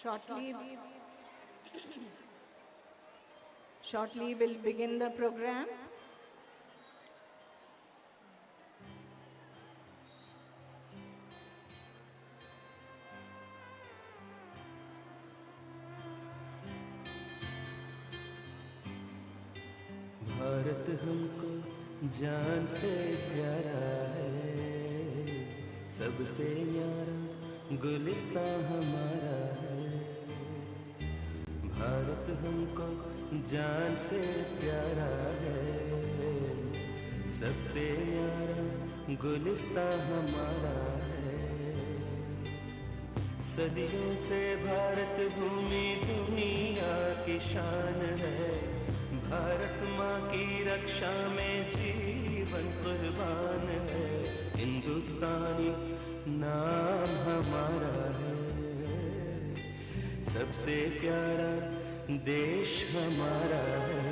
Shortly will shortly will begin the program. Bharat हमको जान से प्यारा है, सबसे न्यारा गुलिस्तां हमारा है। भारत हमको जान से प्यारा है, सबसे न्यारा गुलिस्तां हमारा है। सदियों से भारत भूमि दुनिया की शान है, भारत माँ की रक्षा में जीवन कुर्बान है। हिंदुस्तानी नाम हमारा है, सबसे प्यारा देश हमारा है।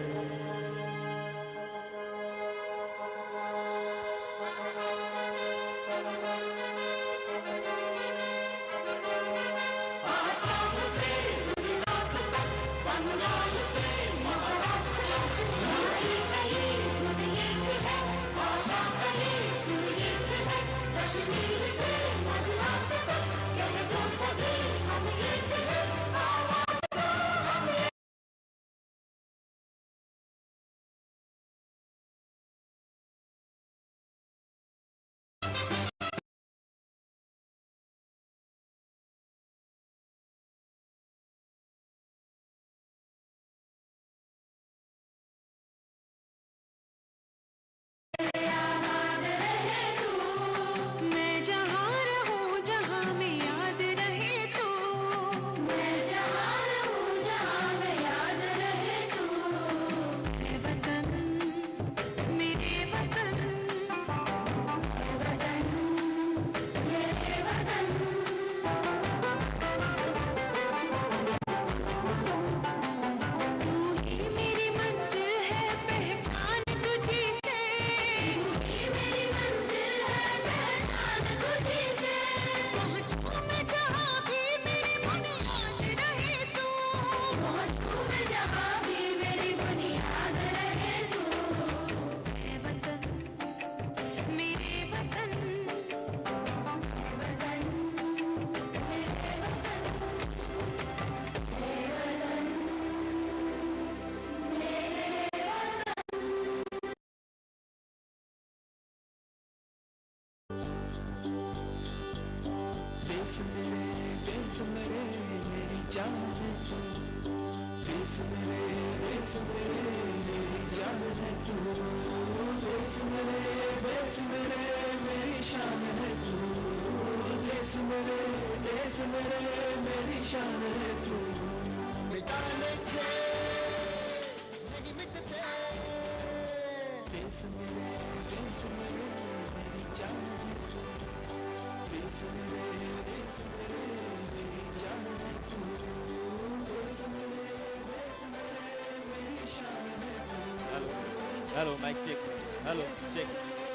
Hello mike check, hello check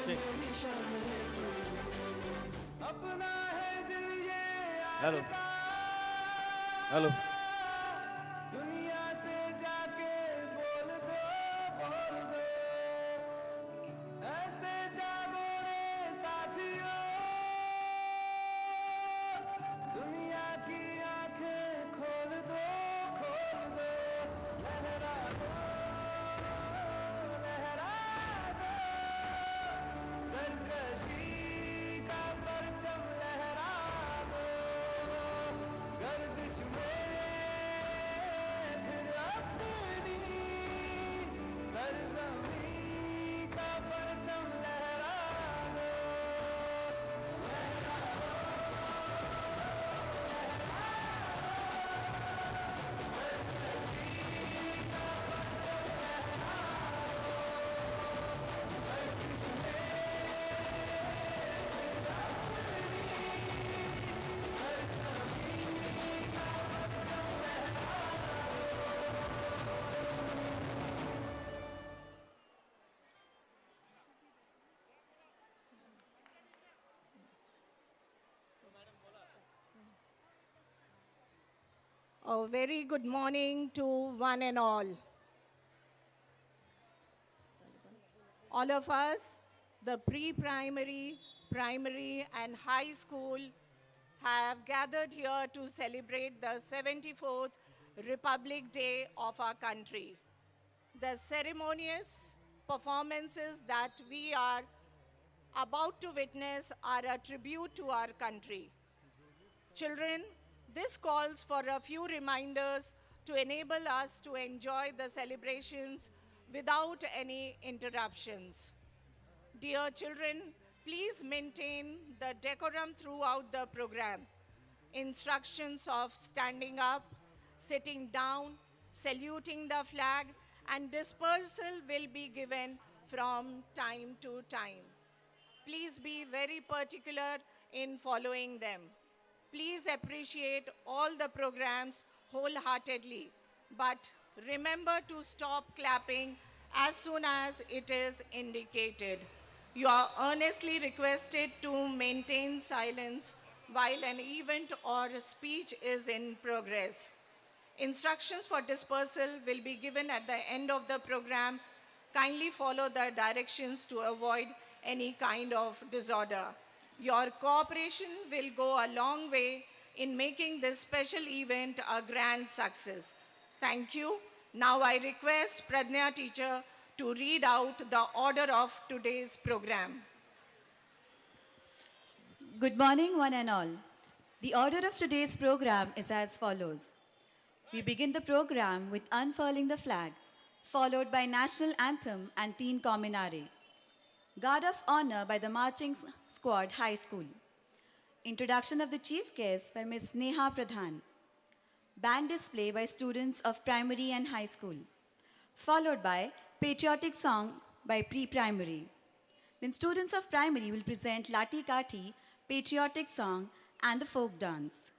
check, hello hello. दुनिया से जाके बोल दो, ऐसे जागो रे साथियों, दुनिया की आंखें खोल दो, लहरा दो, सरकशी का परचम लहरा दो, गर्दिश में A very good morning to one and all. All of us, the pre-primary, primary and high school have gathered here to celebrate the 74th Republic Day of our country. The ceremonious performances that we are about to witness are a tribute to our country. Children, this calls for a few reminders to enable us to enjoy the celebrations without any interruptions. Dear children, please maintain the decorum throughout the program. Instructions of standing up, sitting down, saluting the flag, and dispersal will be given from time to time. Please be very particular in following them. Please appreciate all the programs wholeheartedly, but remember to stop clapping as soon as it is indicated. You are earnestly requested to maintain silence while an event or speech is in progress. Instructions for dispersal will be given at the end of the program. Kindly follow the directions to avoid any kind of disorder. Your cooperation will go a long way in making this special event a grand success. Thank you. Now I request Pradnya teacher to read out the order of today's program. Good morning, one and all. The order of today's program is as follows. We begin the program with unfurling the flag, followed by national anthem and teen communare. Guard of honor by the marching squad high school. Introduction of the chief guest by Ms. Neha Pradhan. Band display by students of primary and high school. Followed by patriotic song by pre-primary. Then students of primary will present Lati Kathi, patriotic song and the folk dance.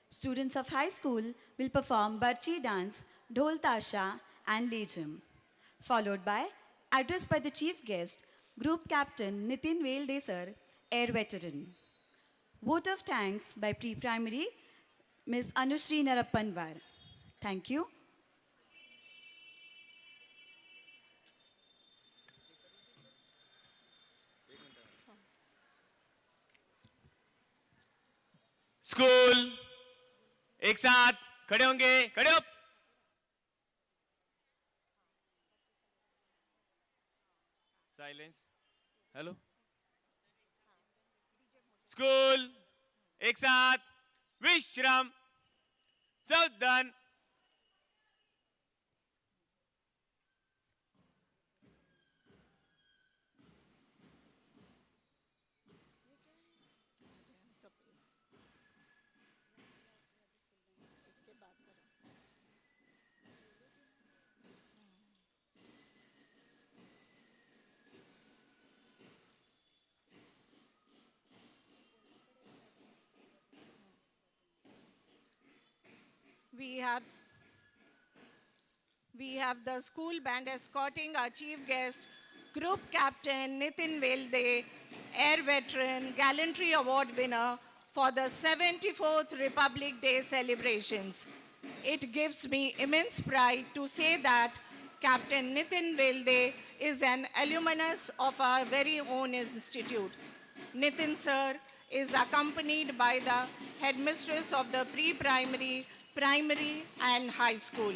Students of high school will perform Barchi dance, Dhol Tasha and Lejam. Followed by address by the chief guest, Group Captain Nitin Veldesar, Air Veteran. Vote of thanks by pre-primary, Ms. Anushri Narappanwar. Thank you. School एक साथ खड़े होंगे खड़े हो silence hello school एक साथ विश्राम सावधान We have the school band escorting our chief guest, Group Captain Nitin Velde, Air Veteran, Gallantry Award winner for the 74th Republic Day celebrations. It gives me immense pride to say that Captain Nitin Velde is an alumnus of our very own institute. Nitin sir is accompanied by the headmistress of the pre-primary, primary and high school.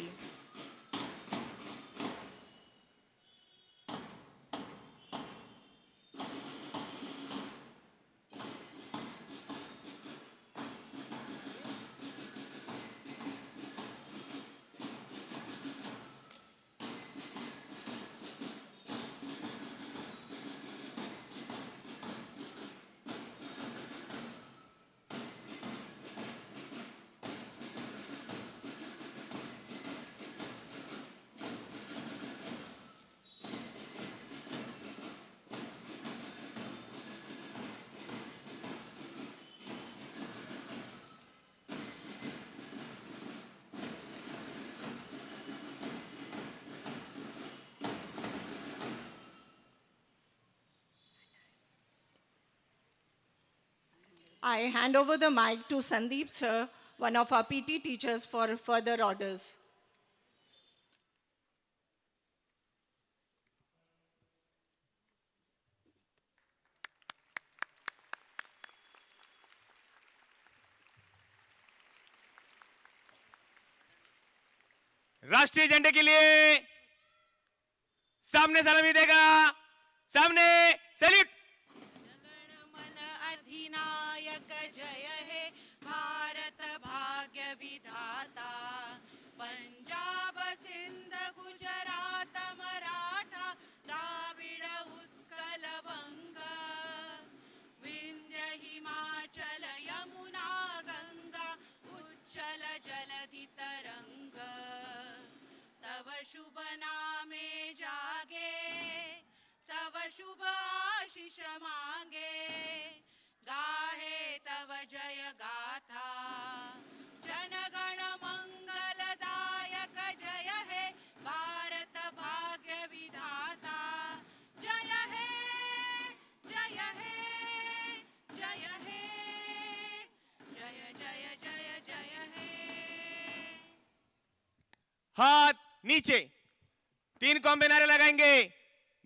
I hand over the mic to Sandeep sir one of our PT teachers, for further orders. राष्ट्रीय झंडे के लिए सामने सलामी देगा, सामने salute. मन अधिनायक जय हे भारत भाग्य विधाता, पंजाब सिंध गुजरात मराठा द्राविड़ उत्कल बंगा, विंध्य हिमाचल यमुना गंगा उच्चल जलधि तरंग, तव शुभ नामे जागे, तव शुभ आशीष मांगे, गाहे तव जय गाथा, जनगण मंगलदायक जय हे भारत भाग्य विधाता, जय हे जय हे जय हे जय जय जय जय हे। हाथ नीचे, 3 कॉम्बे नारे लगाएंगे।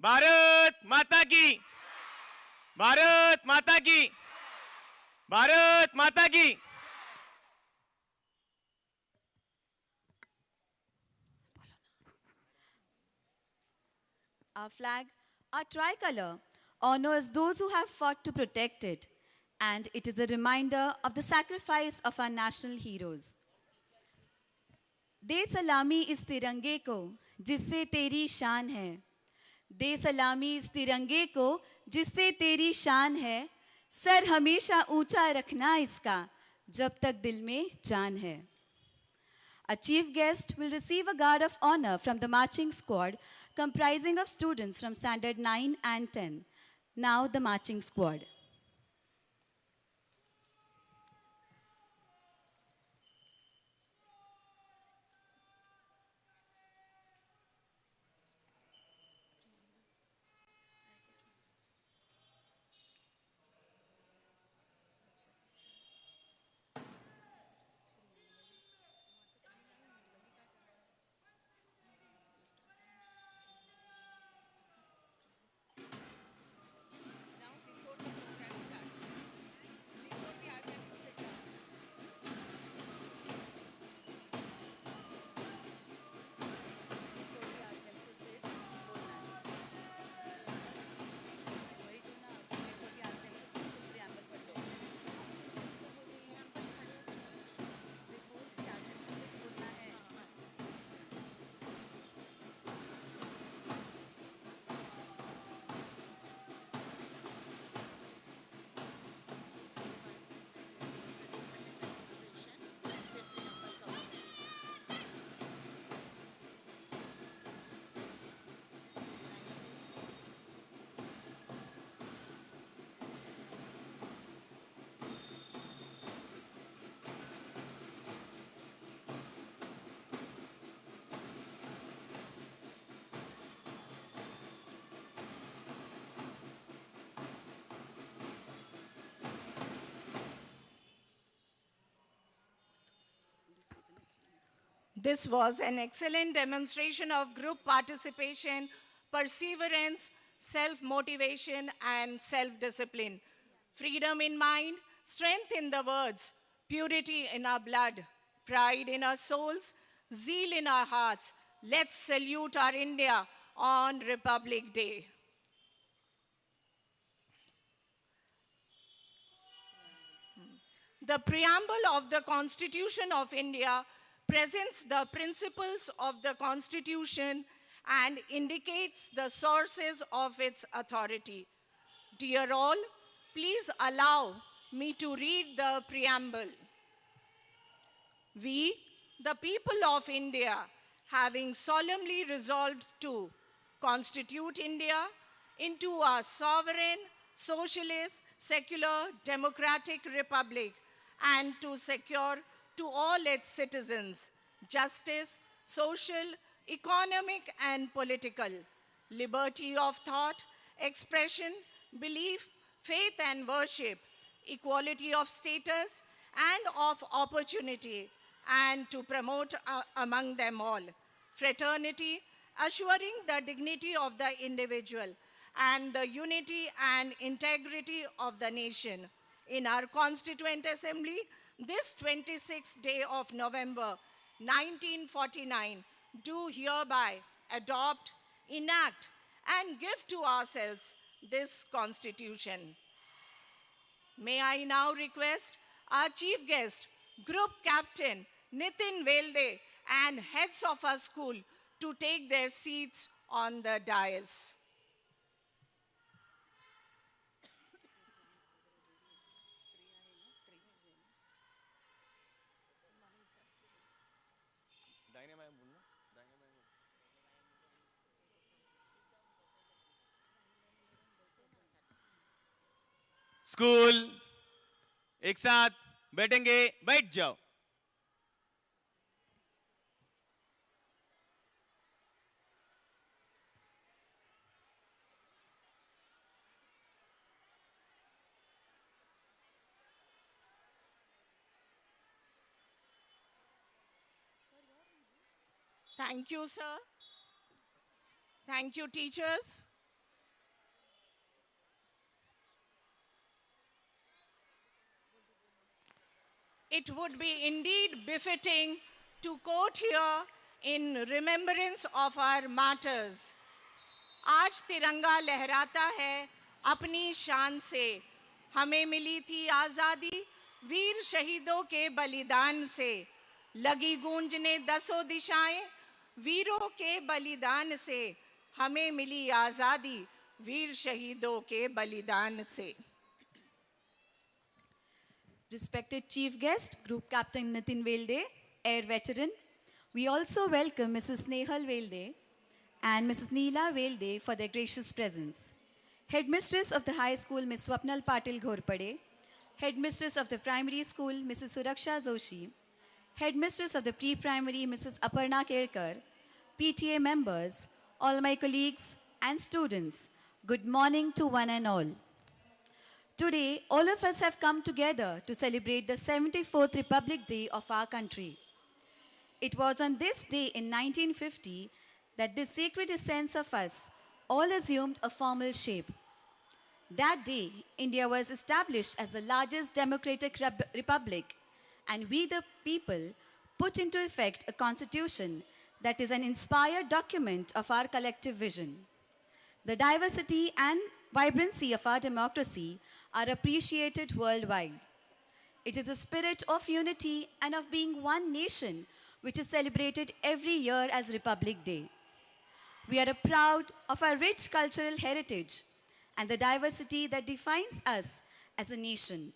भारत माता की, भारत माता की, भारत माता की। Our flag, our tricolor, honors those who have fought to protect it, and it is a reminder of the sacrifice of our national heroes. दे सलामी इस तिरंगे को जिससे तेरी शान है, दे सलामी इस तिरंगे को जिससे तेरी शान है, सर हमेशा ऊंचा रखना इसका जब तक दिल में जान है. A chief guest will receive a guard of honor from the marching squad comprising of students from standard 9 and 10. Now the marching squad. This was an excellent demonstration of group participation, perseverance, self-motivation, and self-discipline. Freedom in mind, strength in the words, purity in our blood, pride in our souls, zeal in our hearts. Let's salute our India on Republic Day. The preamble of the Constitution of India presents the principles of the Constitution and indicates the sources of its authority. Dear all, please allow me to read the preamble. We, the people of India, having solemnly resolved to constitute India into a sovereign, socialist, secular, democratic republic, and to secure to all its citizens justice, social, economic, and political, liberty of thought, expression, belief, faith, and worship, equality of status, and of opportunity, and to promote among them all fraternity, assuring the dignity of the individual and the unity and integrity of the nation. In our Constituent Assembly, this 26th day of November 1949, do hereby adopt, enact, and give to ourselves this Constitution. May I now request our chief guest, Group Captain Nitin Velde, and heads of our school to take their seats on the dais. School एक साथ बैठेंगे, बैठ जाओ। Thank you, sir. Thank you, teachers. It would be indeed befitting to quote here in remembrance of our martyrs. आज तिरंगा लहराता है अपनी शान से, हमें मिली थी आज़ादी वीर शहीदों के बलिदान से, लगी गूंजने दसों दिशाएं वीरों के बलिदान से, हमें मिली आज़ादी वीर शहीदों के बलिदान से. Respected Chief Guest, Group Captain Nitin Velde, Air Veteran. We also welcome Mrs. Snehal Velde and Mrs. Neela Velde for their gracious presence. Headmistress of the High School, Ms. Swapnal Patil Ghorpade. Headmistress of the Primary School, Mrs. Suraksha Joshi. Headmistress of the Pre-Primary, Mrs. Aparna Kelkar. PTA members, all my colleagues and students, good morning to one and all. Today, all of us have come together to celebrate the 74th Republic Day of our country. It was on this day in 1950 that this sacred essence of us all assumed a formal shape. That day, India was established as the largest democratic republic, and we the people put into effect a constitution that is an inspired document of our collective vision. The diversity and vibrancy of our democracy are appreciated worldwide. It is the spirit of unity and of being one nation which is celebrated every year as Republic Day. We are proud of our rich cultural heritage and the diversity that defines us as a nation.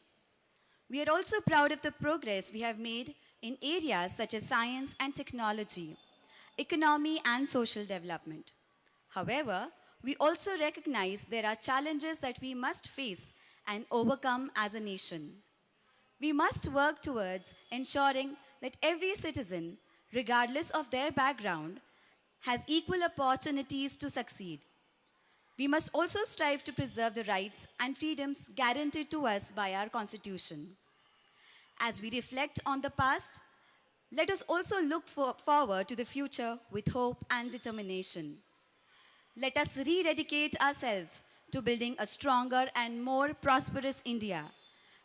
We are also proud of the progress we have made in areas such as science and technology, economy and social development. However, we also recognize there are challenges that we must face and overcome as a nation. We must work towards ensuring that every citizen, regardless of their background, has equal opportunities to succeed. We must also strive to preserve the rights and freedoms guaranteed to us by our Constitution. As we reflect on the past, let us also look forward to the future with hope and determination. Let us rededicate ourselves to building a stronger and more prosperous India,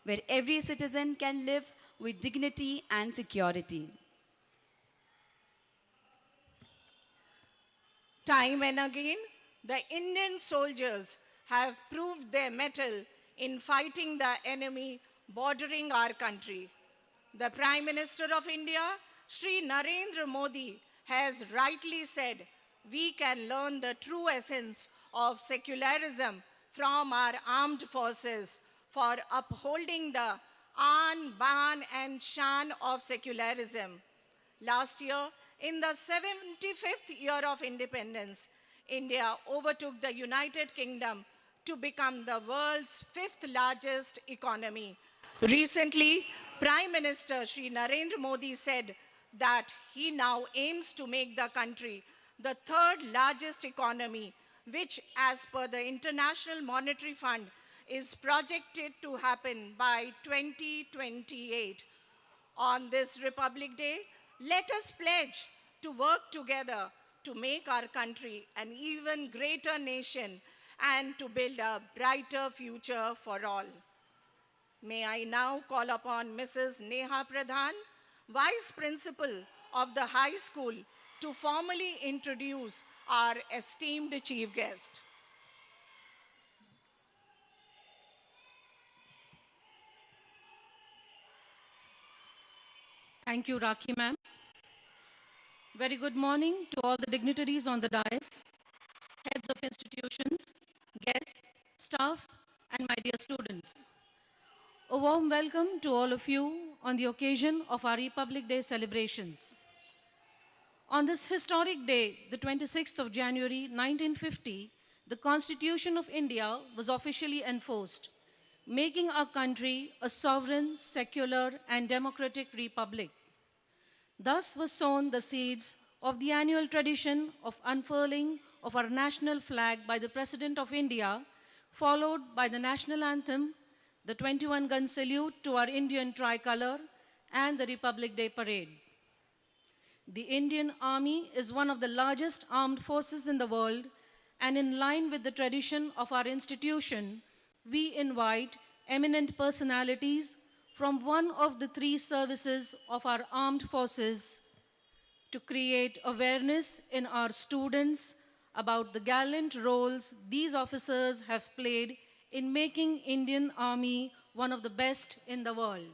where every citizen can live with dignity and security. Time and again, the Indian soldiers have proved their mettle in fighting the enemy bordering our country. The Prime Minister of India, Shri Narendra Modi, has rightly said, we can learn the true essence of secularism from our armed forces for upholding the Aan, Baan and Shan of secularism. Last year, in the 75th year of independence, India overtook the United Kingdom to become the world's 5th largest economy. Recently, Prime Minister Shri Narendra Modi said that he now aims to make the country the 3rd largest economy, which, as per the International Monetary Fund, is projected to happen by 2028. On this Republic Day, let us pledge to work together to make our country an even greater nation and to build a brighter future for all. May I now call upon Mrs. Neha Pradhan, Vice Principal of the High School, to formally introduce our esteemed chief guest. Thank you, Rakhi ma'am. Very good morning to all the dignitaries on the dais, heads of institutions, guests, staff, and my dear students. A warm welcome to all of you on the occasion of our Republic Day celebrations. On this historic day, the 26th of January 1950, the Constitution of India was officially enforced, making our country a sovereign, secular, and democratic republic. Thus was sown the seeds of the annual tradition of unfurling of our national flag by the President of India, followed by the national anthem, the 21-gun salute to our Indian tricolor, and the Republic Day parade. The Indian Army is one of the largest armed forces in the world, and in line with the tradition of our institution, we invite eminent personalities from one of the three services of our armed forces to create awareness in our students about the gallant roles these officers have played in making Indian Army one of the best in the world.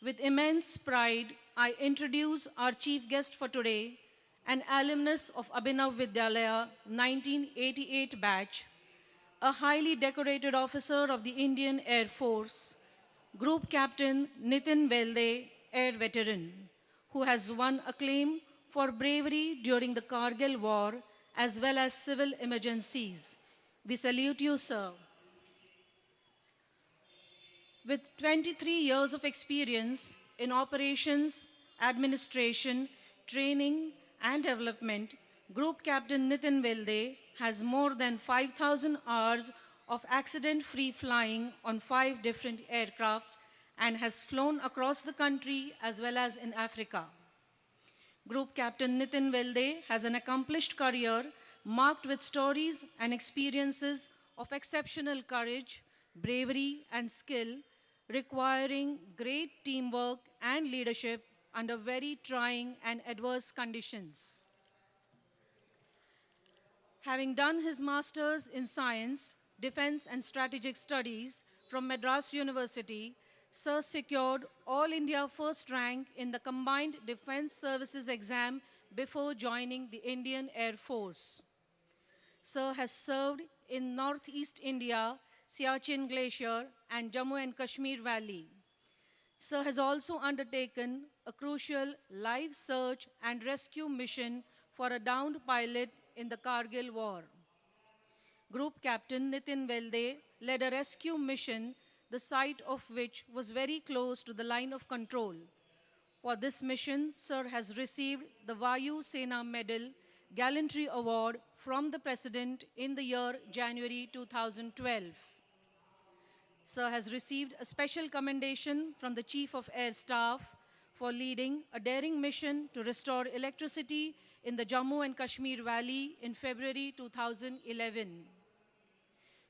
With immense pride, I introduce our chief guest for today, an alumnus of Avemps Vidyalaya 1988 batch, a highly decorated officer of the Indian Air Force, Group Captain Nitin Velde, Air Veteran, who has won acclaim for bravery during the Kargil War as well as civil emergencies. We salute you, sir. With 23 years of experience in operations, administration, training, and development, Group Captain Nitin Velde has more than 5,000 hours of accident-free flying on 5 different aircraft and has flown across the country as well as in Africa. Group Captain Nitin Velde has an accomplished career marked with stories and experiences of exceptional courage, bravery, and skill, requiring great teamwork and leadership under very trying and adverse conditions. Having done his master's in science, defense and strategic studies from Madras University, Sir secured All India first rank in the Combined Defense Services exam before joining the Indian Air Force. Sir has served in Northeast India, Siachen Glacier, and Jammu and Kashmir Valley. Sir has also undertaken a crucial live search and rescue mission for a downed pilot in the Kargil War. Group Captain Nitin Velde led a rescue mission, the site of which was very close to the line of control. For this mission, Sir has received the Vayu Sena Medal Gallantry Award from the President in the year January 2012. Sir has received a special commendation from the Chief of Air Staff for leading a daring mission to restore electricity in the Jammu and Kashmir Valley in February 2011.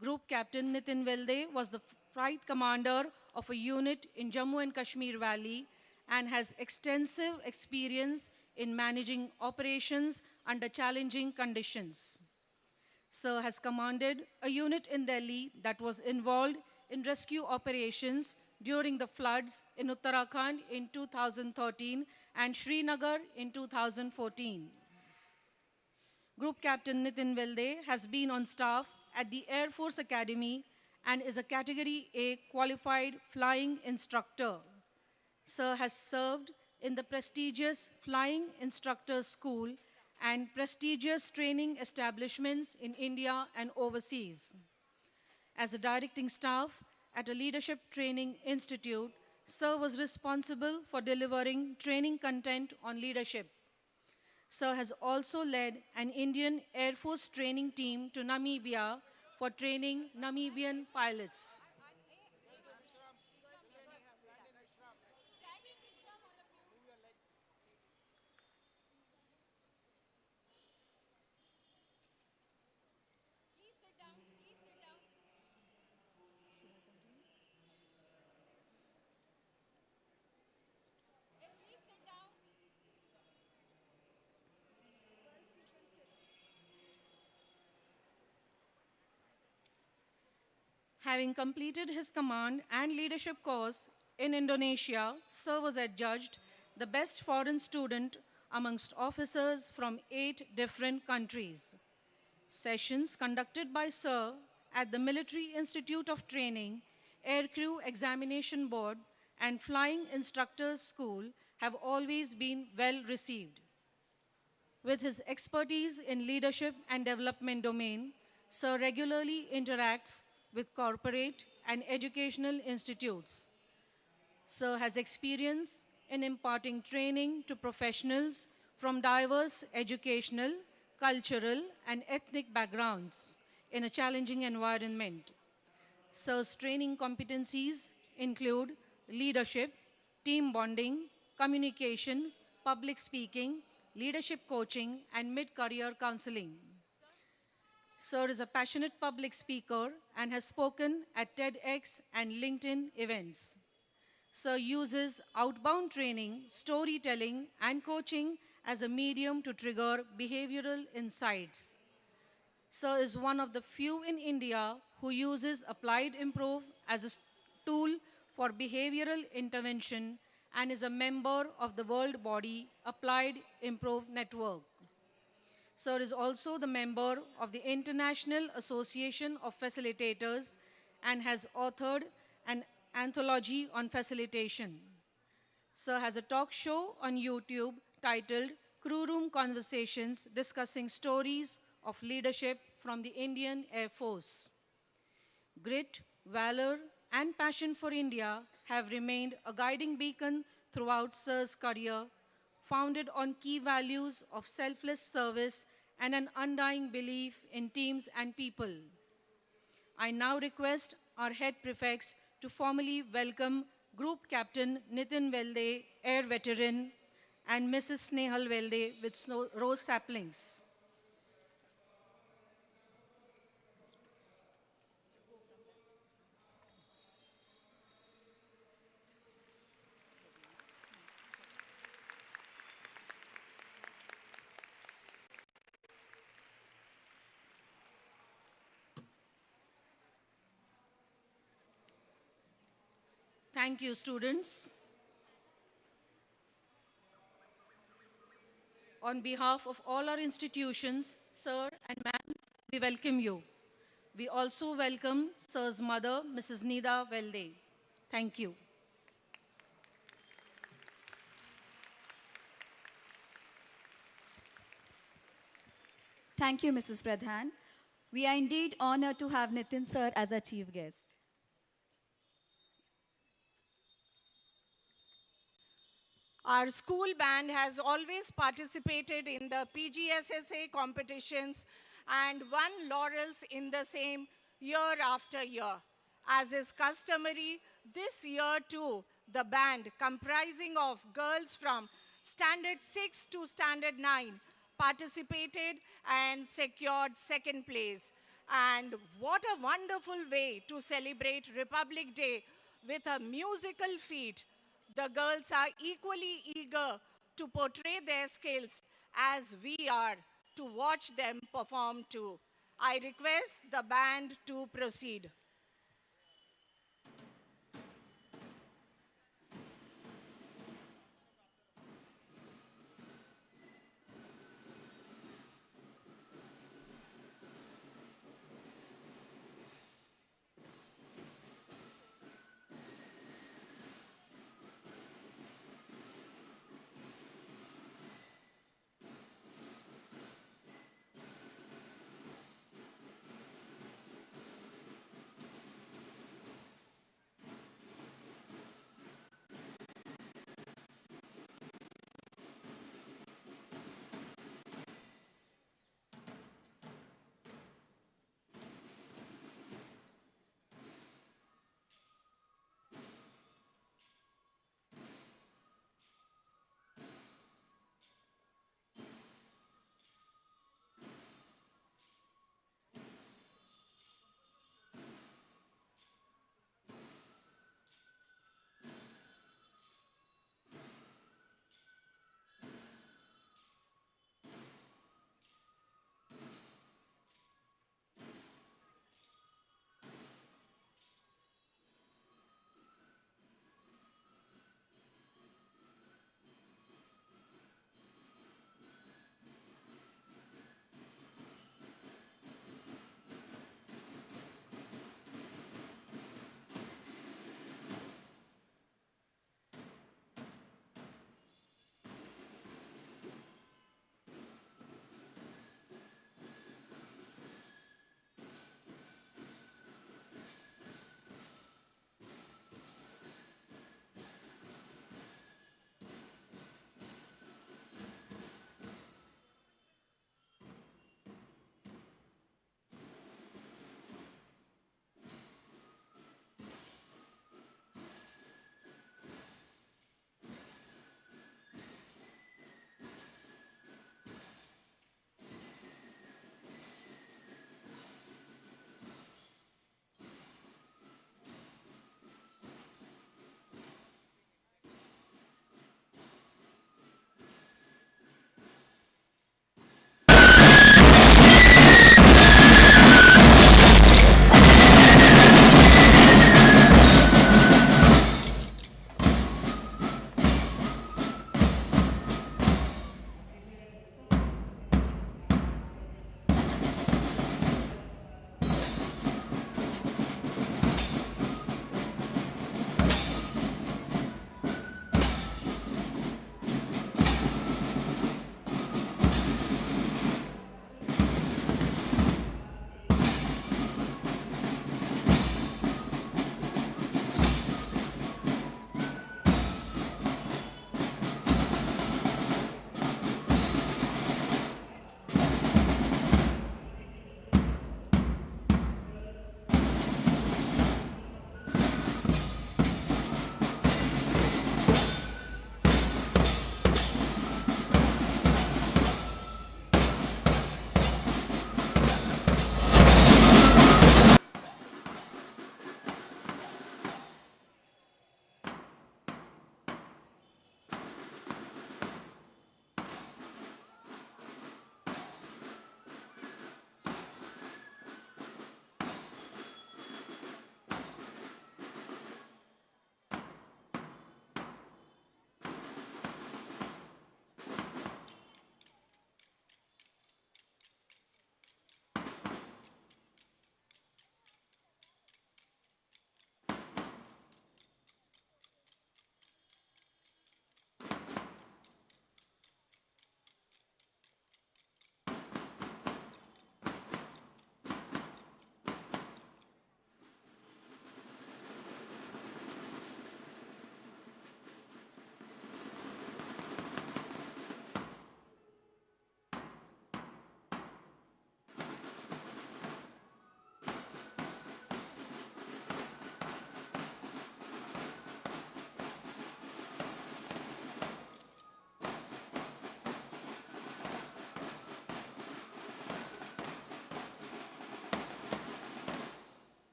Group Captain Nitin Velde was the flight commander of a unit in Jammu and Kashmir Valley and has extensive experience in managing operations under challenging conditions. Sir has commanded a unit in Delhi that was involved in rescue operations during the floods in Uttarakhand in 2013 and Srinagar in 2014. Group Captain Nitin Velde has been on staff at the Air Force Academy and is a Category A qualified flying instructor. Sir has served in the prestigious Flying Instructors School and prestigious training establishments in India and overseas. As a directing staff at a leadership training institute, Sir was responsible for delivering training content on leadership. Sir has also led an Indian Air Force training team to Namibia for training Namibian pilots. Having completed his command and leadership course in Indonesia, Sir was adjudged the best foreign student amongst officers from 8 different countries. Sessions conducted by Sir at the Military Institute of Training, Aircrew Examination Board, and Flying Instructors School have always been well received. With his expertise in leadership and development domain, Sir regularly interacts with corporate and educational institutes. Sir has experience in imparting training to professionals from diverse educational, cultural, and ethnic backgrounds in a challenging environment. Sir's training competencies include leadership, team bonding, communication, public speaking, leadership coaching, and mid-career counseling. Sir is a passionate public speaker and has spoken at TEDx and LinkedIn events. Sir uses outbound training, storytelling, and coaching as a medium to trigger behavioral insights. Sir is one of the few in India who uses applied improv as a tool for behavioral intervention and is a member of the world body Applied Improv Network. Sir is also the member of the International Association of Facilitators and has authored an anthology on facilitation. Sir has a talk show on YouTube titled Crew Room Conversations discussing stories of leadership from the Indian Air Force. Grit, valor, and passion for India have remained a guiding beacon throughout Sir's career, founded on key values of selfless service and an undying belief in teams and people. I now request our head prefects to formally welcome Group Captain Nitin Velde, Air Veteran, and Mrs. Snehal Velde with rose saplings. Thank you, students. On behalf of all our institutions, sir and ma'am, we welcome you. We also welcome sir's mother, Mrs. Nida Velde. Thank you. Thank you, Mrs. Pradhan. We are indeed honored to have Nitin sir as our chief guest. Our school band has always participated in the PGSSA competitions and won laurels in the same year after year. As is customary, this year too, the band, comprising of girls from Standard 6 to Standard 9, participated and secured second place. And what a wonderful way to celebrate Republic Day with a musical feat. The girls are equally eager to portray their skills as we are to watch them perform too. I request the band to proceed.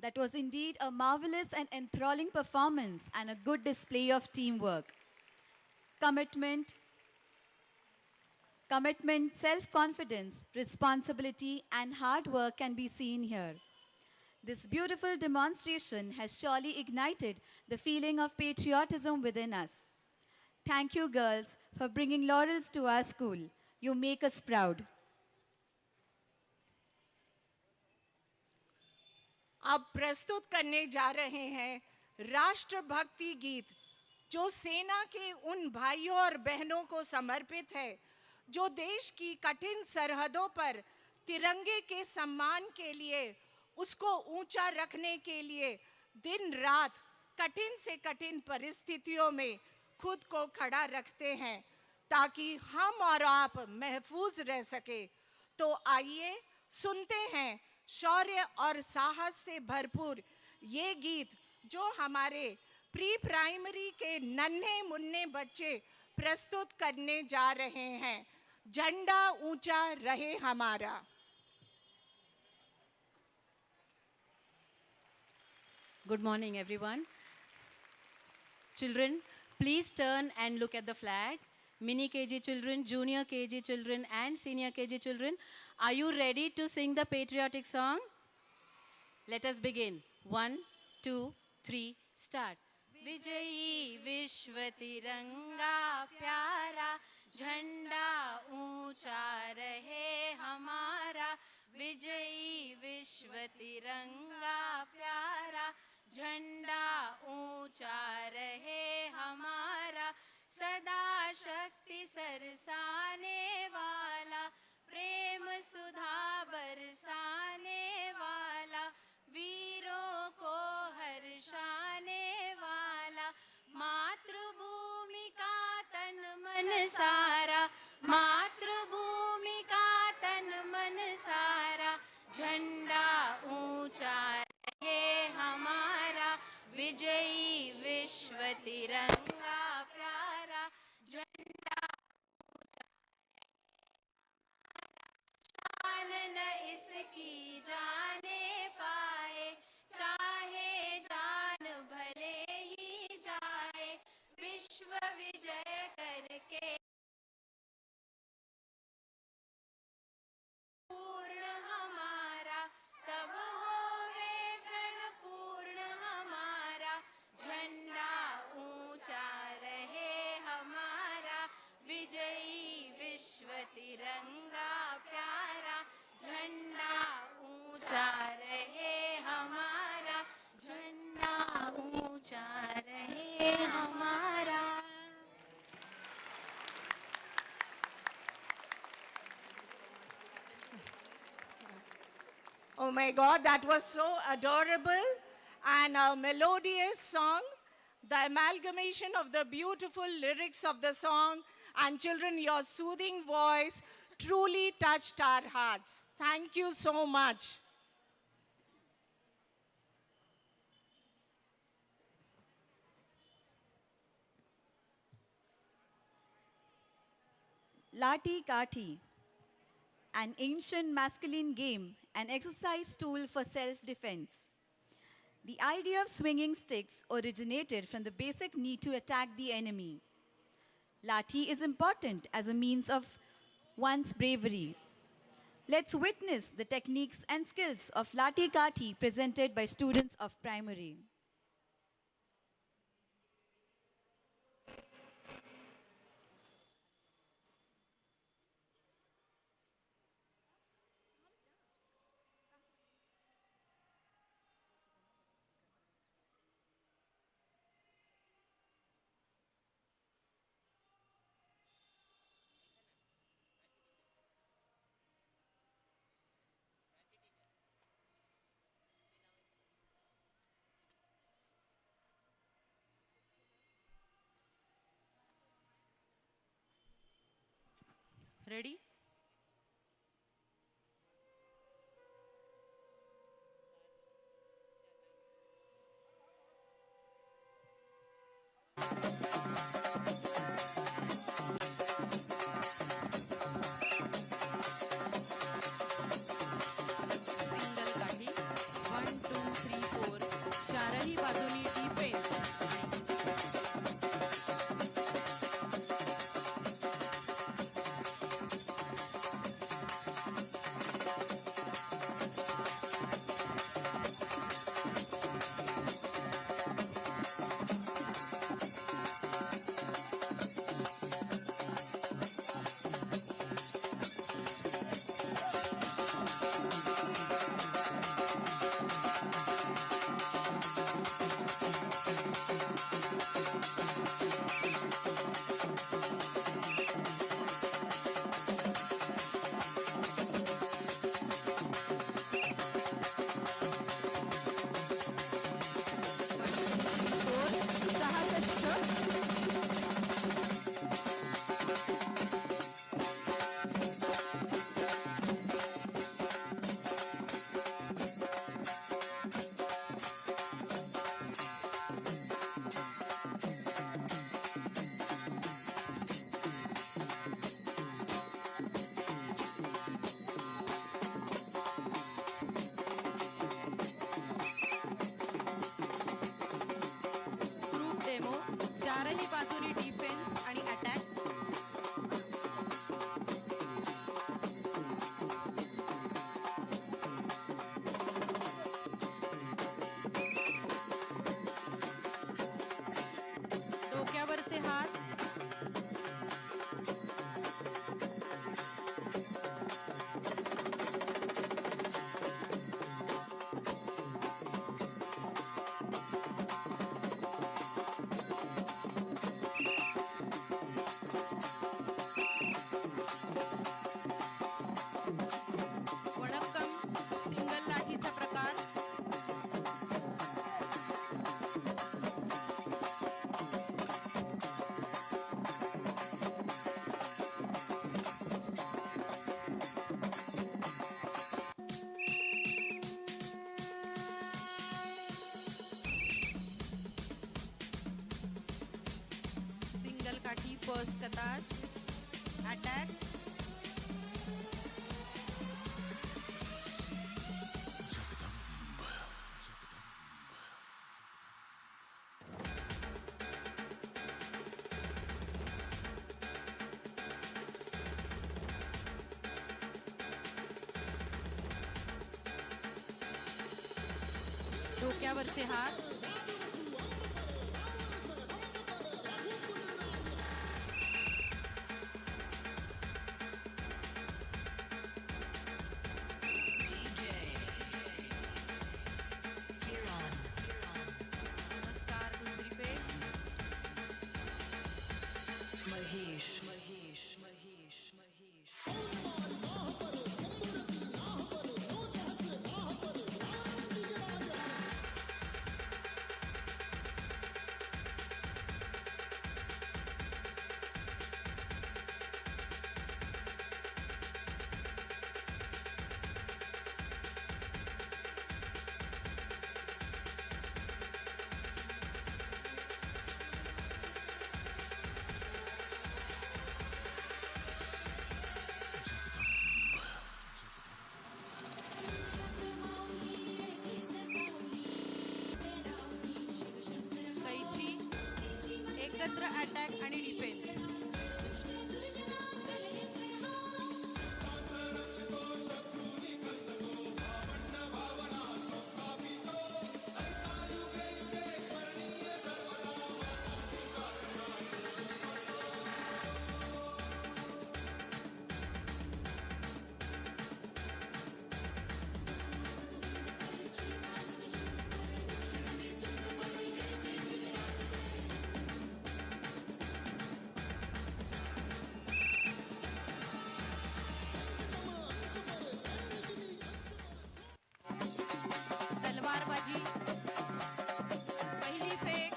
That was indeed a marvelous and enthralling performance and a good display of teamwork. Commitment, self confidence, responsibility, and hard work can be seen here. This beautiful demonstration has surely ignited the feeling of patriotism within us. Thank you, girls, for bringing laurels to our school. You make us proud. अब प्रस्तुत करने जा रहे हैं राष्ट्रभक्ति गीत, जो सेना के उन भाइयों और बहनों को समर्पित है जो देश की कठिन सरहदों पर तिरंगे के सम्मान के लिए, उसको ऊंचा रखने के लिए दिन रात कठिन से कठिन परिस्थितियों में खुद को खड़ा रखते हैं ताकि हम और आप महफूज रह सके। तो आइए सुनते हैं शौर्य और साहस से भरपूर ये गीत जो हमारे प्री प्राइमरी के नन्हे मुन्ने बच्चे प्रस्तुत करने जा रहे हैं। झंडा ऊंचा रहे हमारा। Good morning, everyone. Children, please turn and look at the flag. Mini KG children, junior KG children, and senior KG children, are you ready to sing the patriotic song? Let us begin. 1, 2, 3, start. विजयी विश्व तिरंगा प्यारा, झंडा ऊंचा रहे हमारा। विजयी विश्व तिरंगा प्यारा, झंडा ऊंचा रहे हमारा। सदा शक्ति सरसाने वाला, प्रेम सुधा बरसाने वाला, वीरों को हर्षाने वाला। मातृभूमि का तन मन सारा, मातृभूमि का तन मन सारा। झंडा ऊंचा रहे हमारा, विजयी विश्व तिरंगा प्यारा। झंडा शान न इसकी जाने पाए, चाहे जान भले ही जाए। विश्व विजय करके पूर्ण हमारा, तब होवे प्रण पूर्ण हमारा। झंडा ऊंचा रहे हमारा, विजयी विश्व तिरंगा प्यारा। झंडा ऊंचा रहे हमारा, झंडा ऊंचा रहे हमारा। Oh my God, that was so adorable and a melodious song. The amalgamation of the beautiful lyrics of the song and children, your soothing voice truly touched our hearts. Thank you so much. Lati Kati, an ancient masculine game, an exercise tool for self-defense. The idea of swinging sticks originated from the basic need to attack the enemy. Lathi is important as a means of one's bravery. Let's witness the techniques and skills of Lati Kati presented by students of primary. Ready? Single cutting. 1, 2, 3, 4. sir. Group demo चारही बाजूनी defence आणि attack. डोक्यावरचे हात. वणक्कम single लाठीचा प्रकार. Single काठी first कतार. Attack. डोक्यावरचे हात. नमस्कार दुसरी पेठ. कैची. एकत्र अटॅक आणि डिफेन्स. तलवारबाजी. पहिली फेक.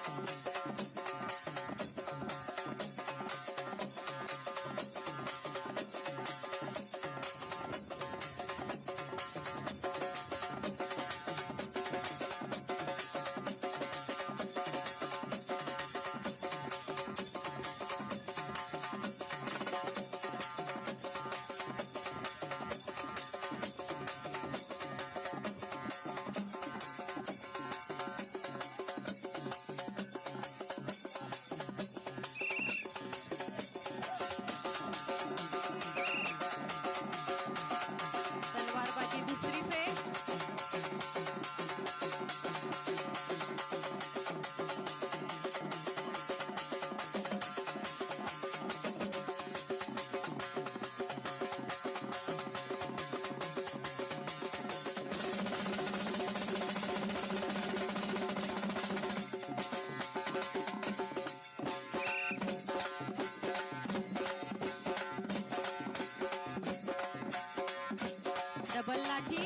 तलवारबाजी दुसरी फेक. डबल लाठी.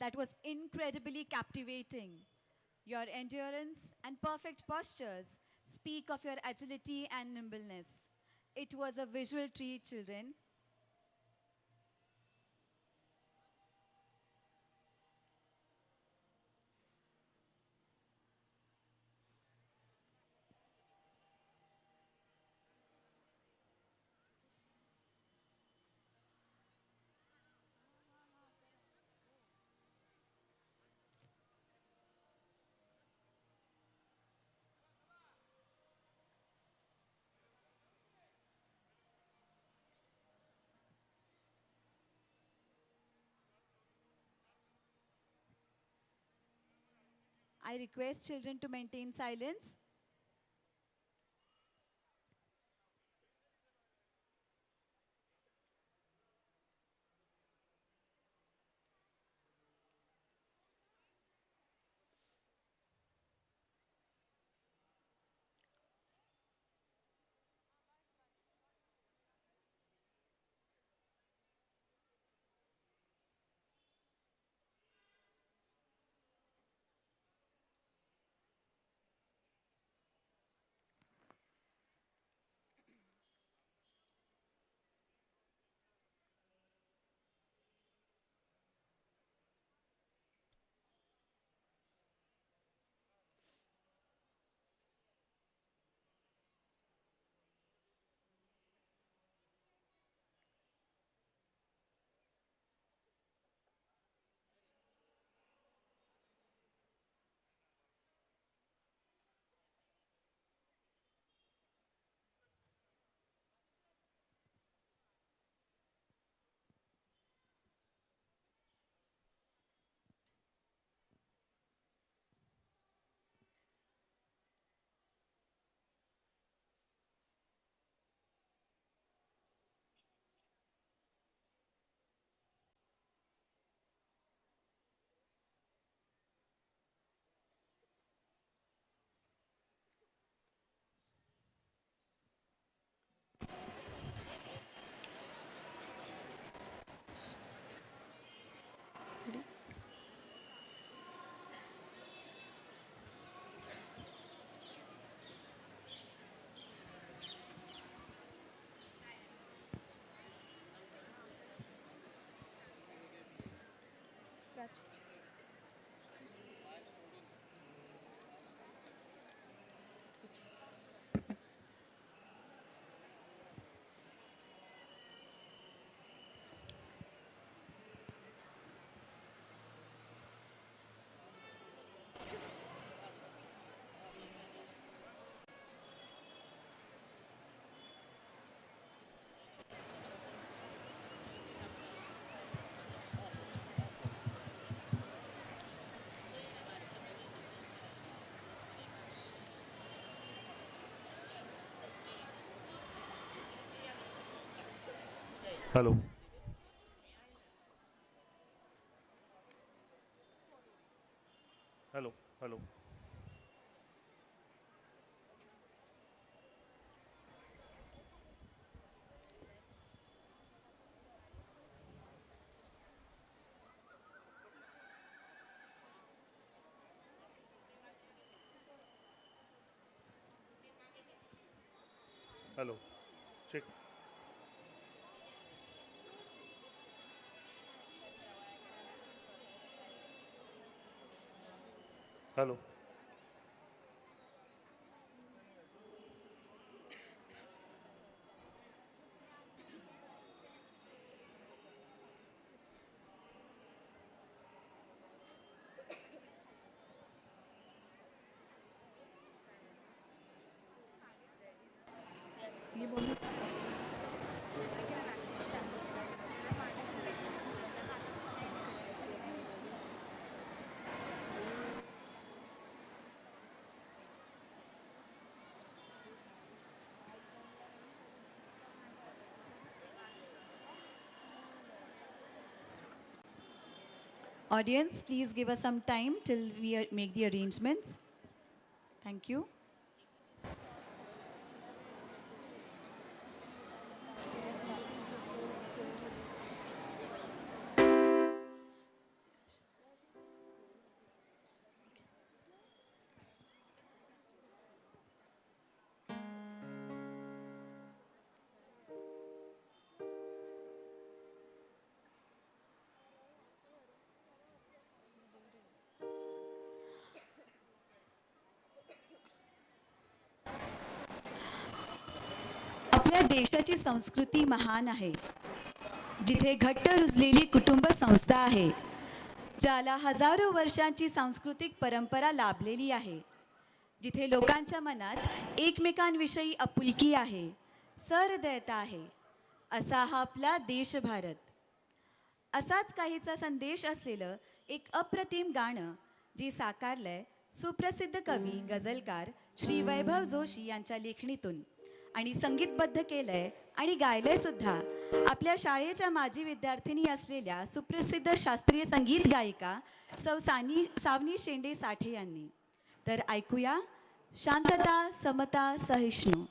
That was incredibly captivating. Your endurance and perfect postures speak of your agility and nimbleness. It was a visual treat, children. I request children to maintain silence. Hello. Hello. Hello. Hello. Check. Hello. Audience, please give us some time till we make the arrangements. Thank you. देशाची संस्कृती महान आहे, जिथे घट्ट रुजलेली कुटुंब संस्था आहे, ज्याला हजारो वर्षांची सांस्कृतिक परंपरा लाभलेली आहे, जिथे लोकांच्या मनात एकमेकांविषयी आपुलकी आहे, सहृदयता आहे, असा हा आपला देश भारत. असाच काहीचा संदेश असलेलं एक अप्रतिम गाणं जे साकारलंय सुप्रसिद्ध कवी गझलकार श्री वैभव जोशी यांच्या लेखणीतून आणि संगीतबद्ध केलंय आणि गायलंय सुद्धा आपल्या शाळेच्या माजी विद्यार्थिनी असलेल्या सुप्रसिद्ध शास्त्रीय संगीत गायिका सावनी शेंडे साठे यांनी. तर ऐकूया शांतता समता सहिष्णू.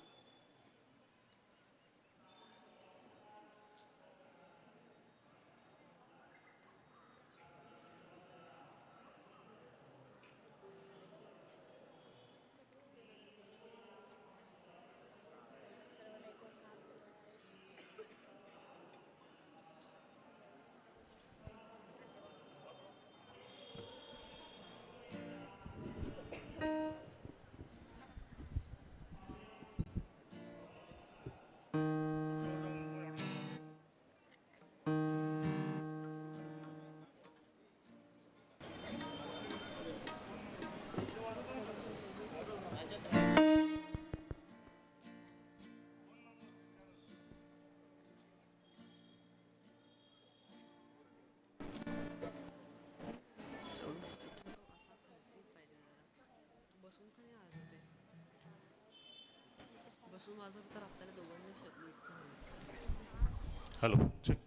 Hello check.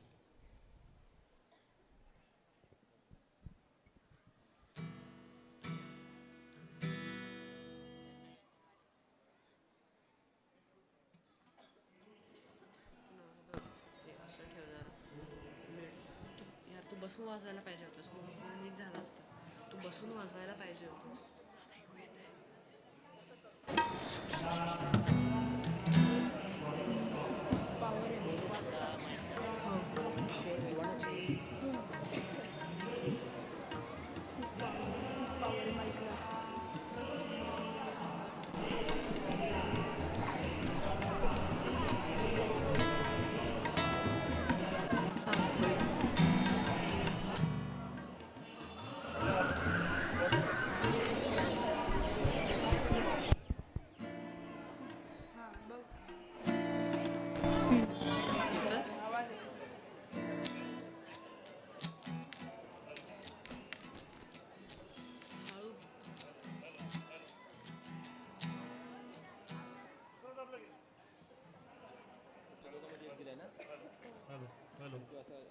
तू बसून वाजवायला पाहिजे होतंस, मग नीट झालं असतं. तू बसून वाजवायला पाहिजे होतंस.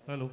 Hello.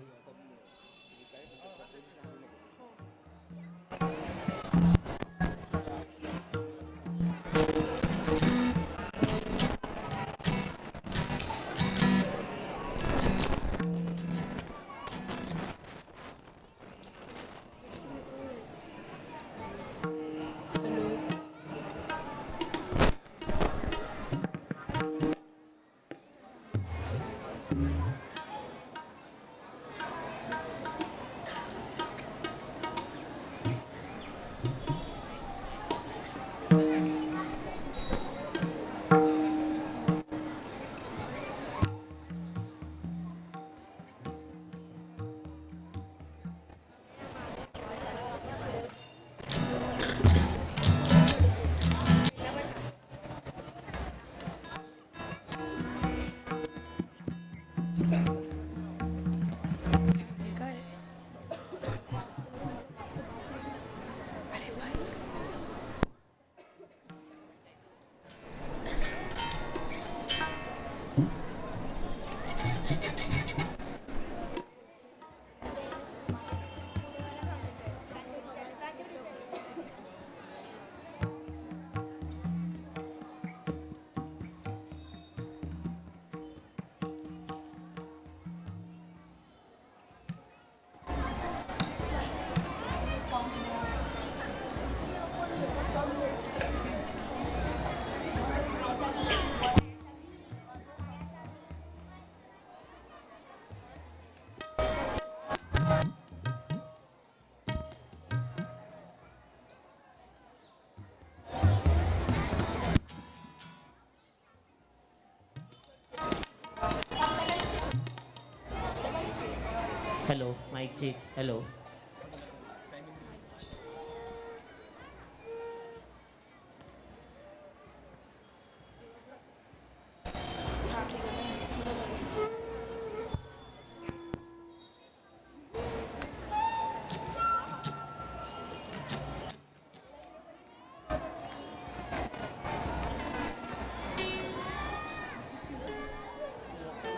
Hello, mic check. Hello.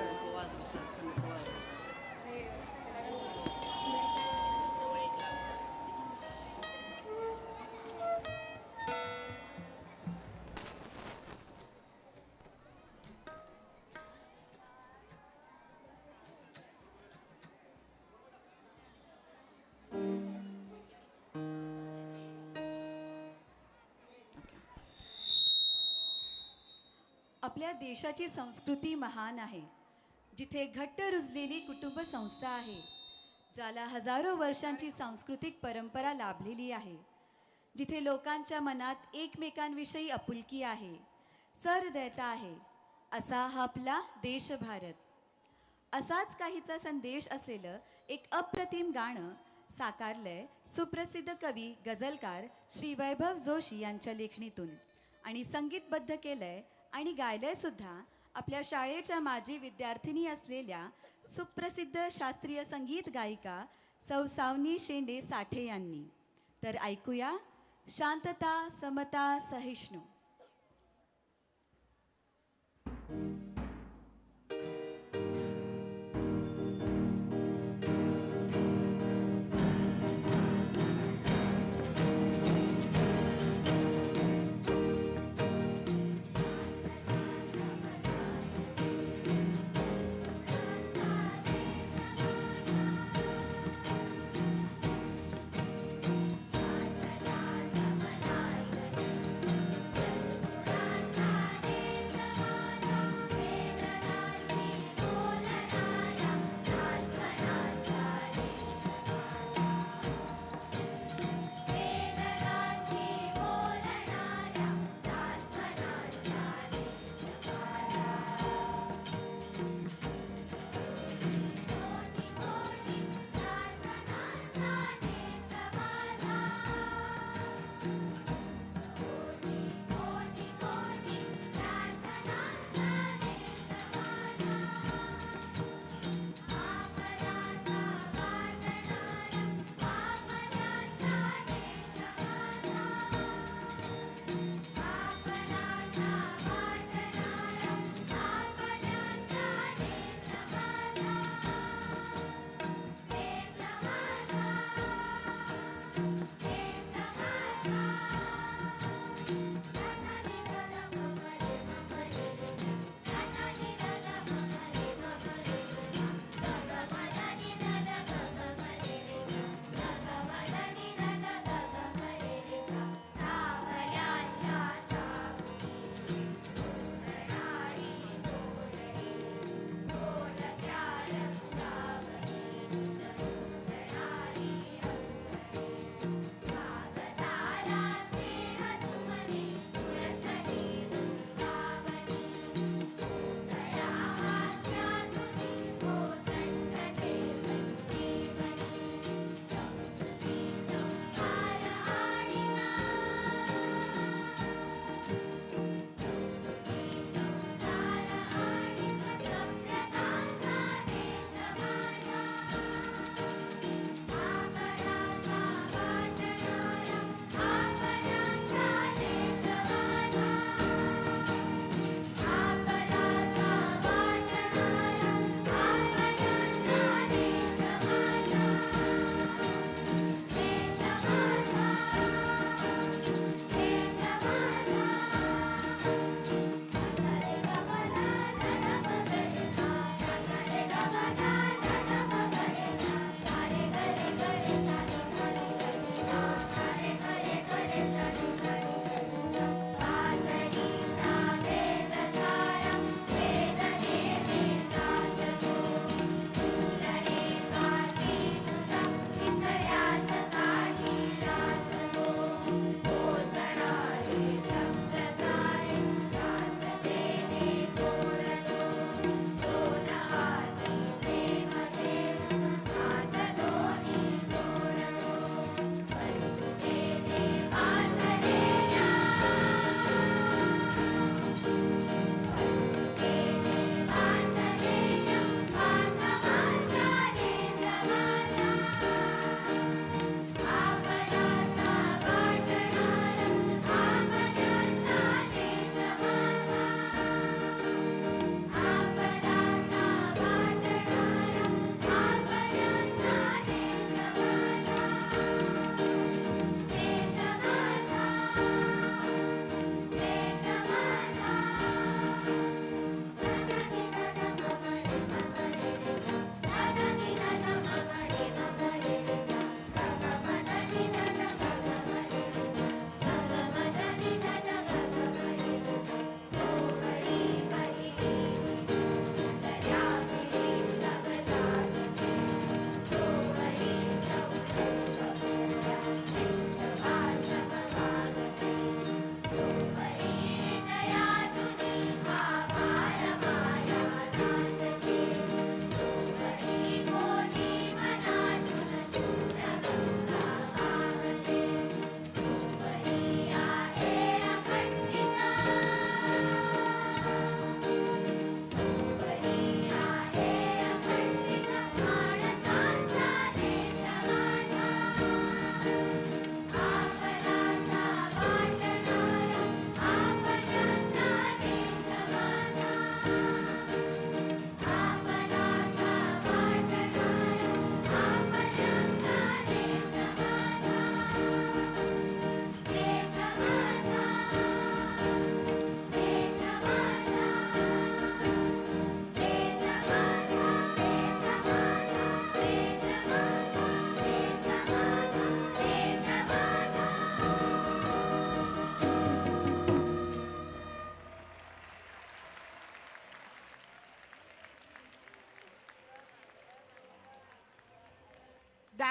नको वाजवू सारखं नको वाजवू. आपल्या देशाची संस्कृती महान आहे, जिथे घट्ट रुजलेली कुटुंब संस्था आहे, ज्याला हजारो वर्षांची सांस्कृतिक परंपरा लाभलेली आहे, जिथे लोकांच्या मनात एकमेकांविषयी आपुलकी आहे, सहृदयता आहे, असा हा आपला देश भारत. असाच काहीचा संदेश असलेलं एक अप्रतिम गाणं साकारलंय सुप्रसिद्ध कवी गझलकार श्री वैभव जोशी यांच्या लेखणीतून आणि संगीतबद्ध केलंय आणि गायलंय सुद्धा आपल्या शाळेच्या माजी विद्यार्थिनी असलेल्या सुप्रसिद्ध शास्त्रीय संगीत गायिका सौ सावनी शेंडे साठे यांनी. तर ऐकूया शांतता समता सहिष्णू.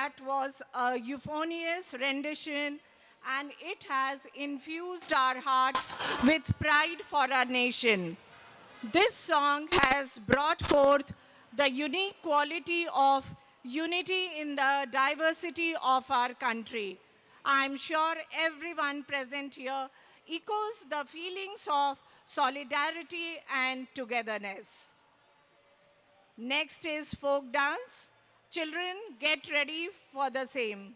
That was a euphonious rendition, and it has infused our hearts with pride for our nation. This song has brought forth the unique quality of unity in the diversity of our country. I'm sure everyone present here echoes the feelings of solidarity and togetherness. Next is folk dance. Children, get ready for the same.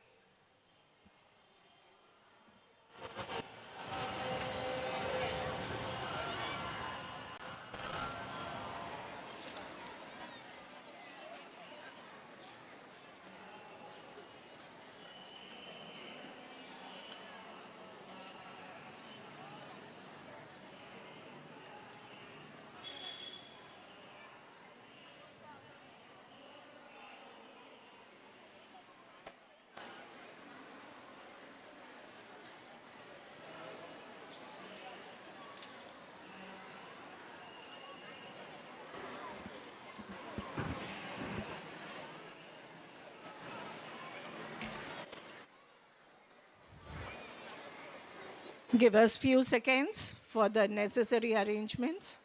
Give us few seconds for the necessary arrangements.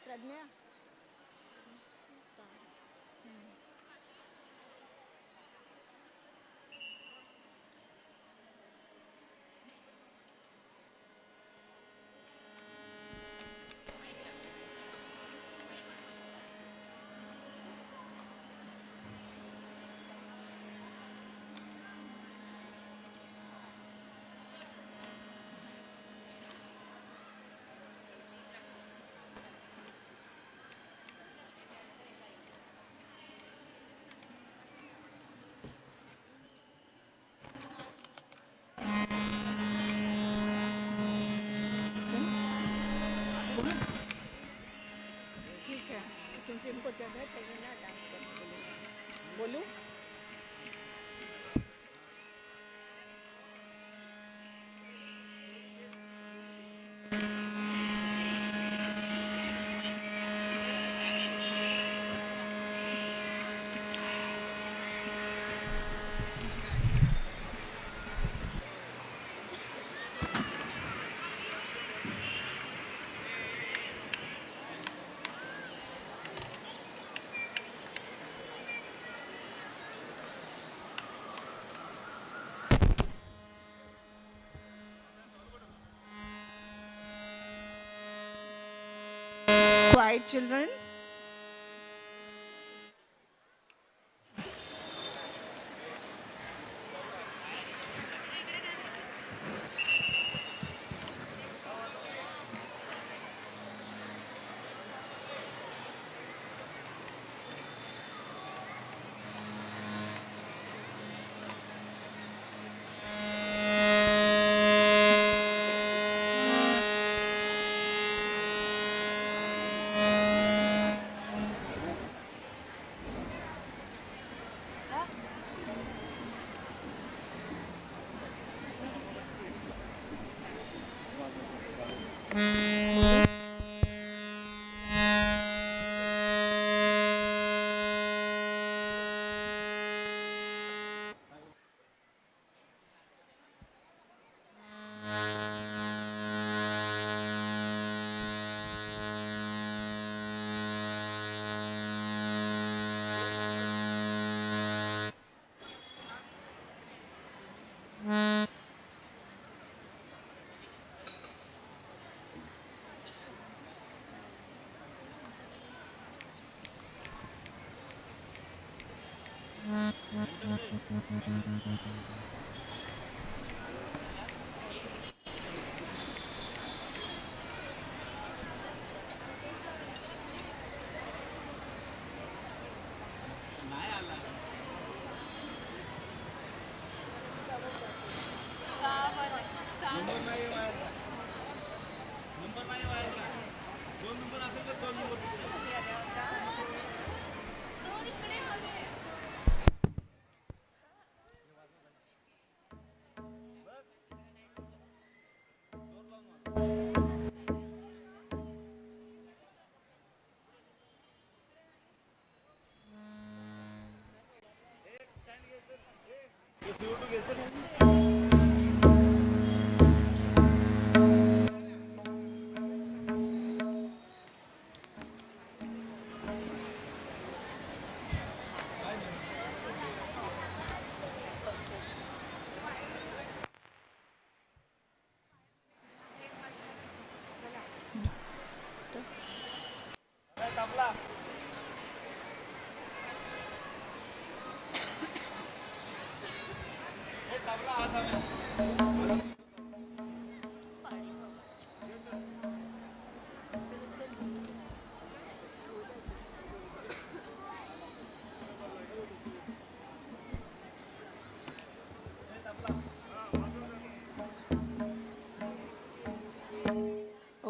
Pradnya. ठीक है, क्योंकि उनको जगह चाहिए ना dance करने के लिए। बोलूं? Quiet, children.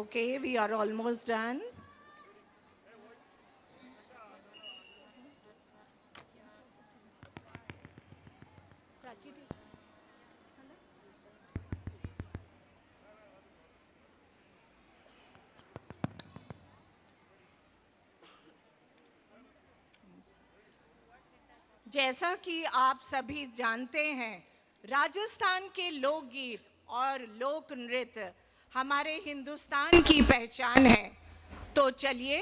Okay, we are almost done. जैसा कि आप सभी जानते हैं, राजस्थान के लोकगीत और लोक नृत्य हमारे हिंदुस्तान की पहचान है। तो चलिए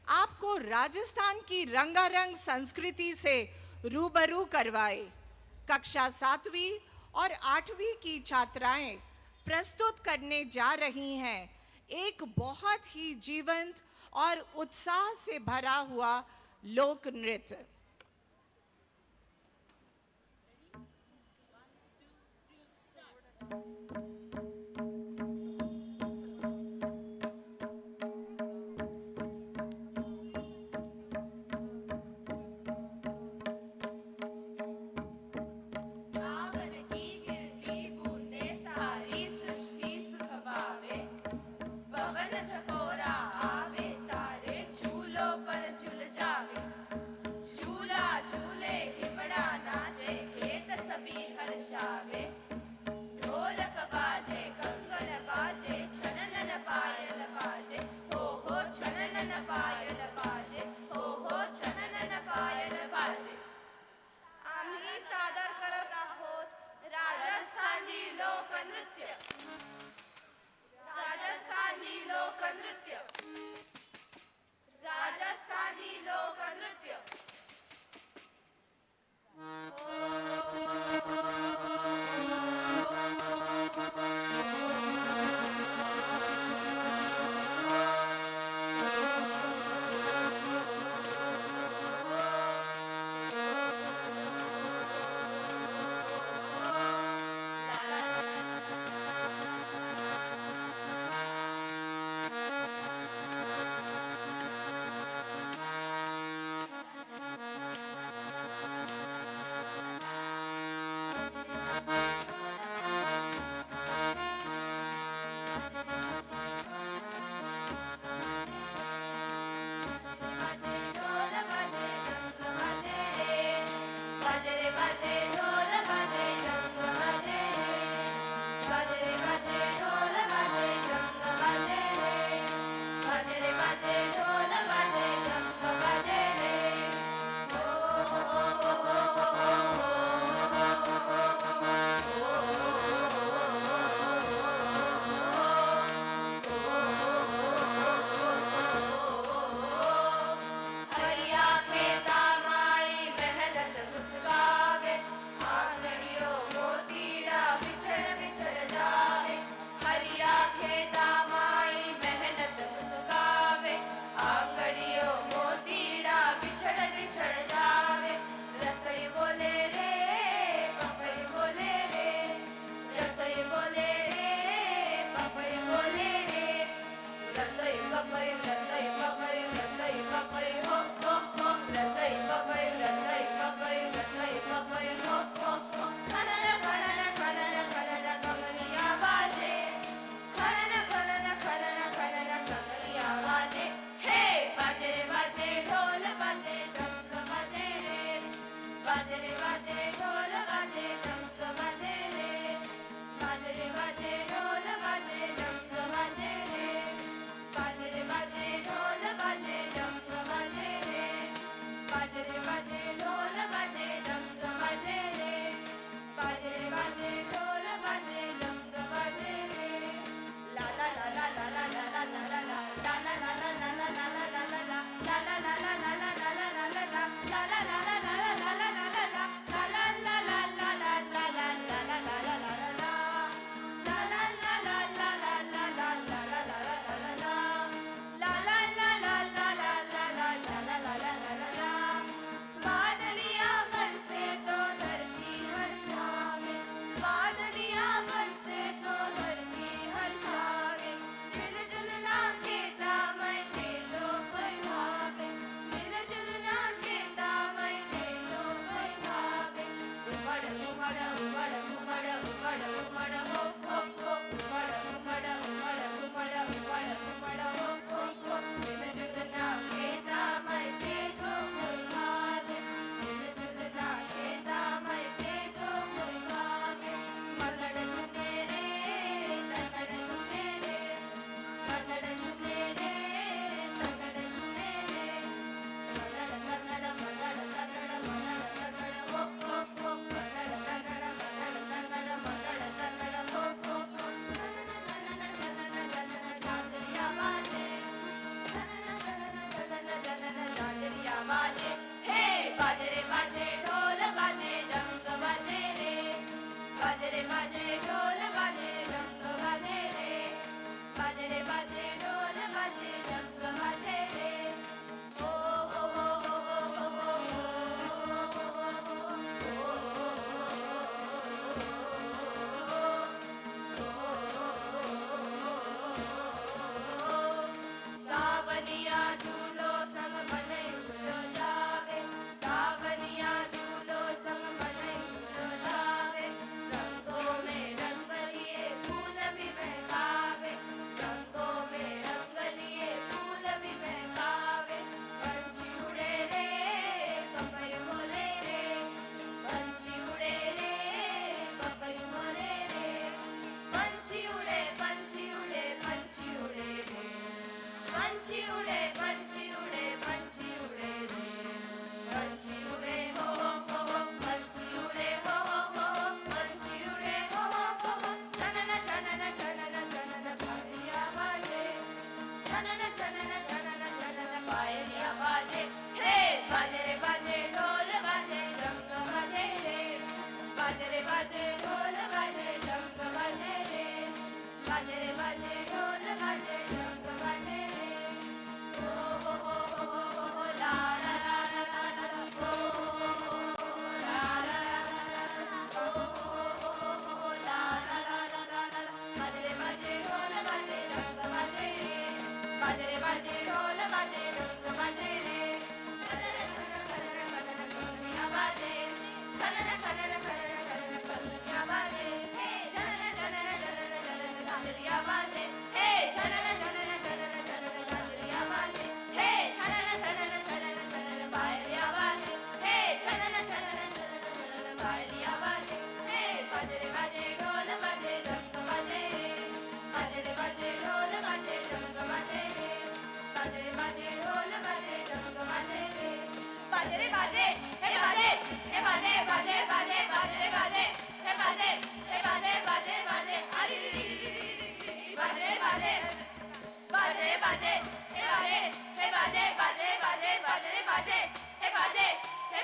आपको राजस्थान की रंगारंग संस्कृति से रूबरू करवाए। कक्षा 7वीं और 8वीं की छात्राएं प्रस्तुत करने जा रही हैं एक बहुत ही जीवंत और उत्साह से भरा हुआ लोक नृत्य। सावन की गिरती बूंदे सारी सृष्टि सुख पावे, पवन झकोरा आवे सारे झूलों पर झूल जावे, झूला झूले हिपड़ा नाचे खेत सभी हर्षावे, ढोलक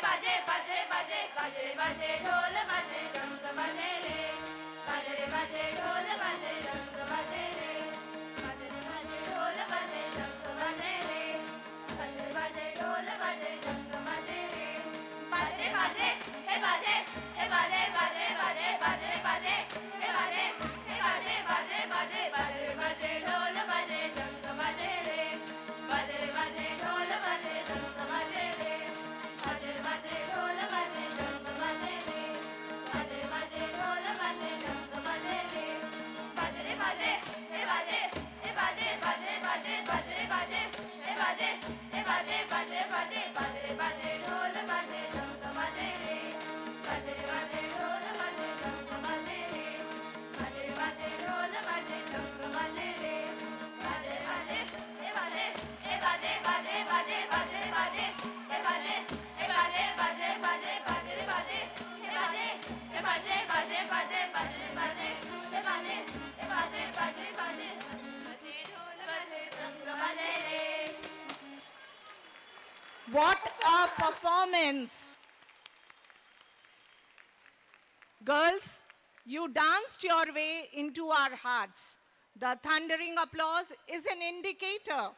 बाजे बाजे बाजे बाजे बाजे ढोल बाजे रंग बाजे रे बाजे बाजे ढोल बाजे रंग बाजे रे बाजे बाजे ढोल बाजे रंग बाजे रे बाजे बाजे ढोल बाजे रंग बाजे रे बाजे बाजे हे बाजे हे बाजे बाजे बाजे बाजे बाजे हे बाजे हे बाजे बाजे बाजे बाजे बाजे ढोल बाजे रंग बाजे रे बाजे बाजे ढोल बाजे रंग बाजे रे बाजे बाजे ढोल बाजे रंग बाजे रे बाजे बाजे ढोल बाजे रंग बाजे रे बाजे रे बाजे हे बाजे हे बाजे बाजे बाजे बाजे रे बाजे हे बाजे हे बाजे बाजे बाजे बाजे रे बाजे ढोल बाजे रंग बाजे रे बाजे बाजे ढोल बाजे रंग बाजे रे बाजे बाजे ढोल बाजे रंग बाजे रे बाजे बाजे हे बाजे हे बाजे बाजे बाजे बाजे बाजे हे बाजे हे बाजे बाजे बाजे बाजे रे बाजे हे बाजे हे बाजे बाजे बाजे बाजे बाजे हे बाजे हे बाजे बाजे बाजे बाजे ढोल बाजे रंग बाजे रे What a performance! Girls, you danced your way into our hearts. The thundering applause is an indicator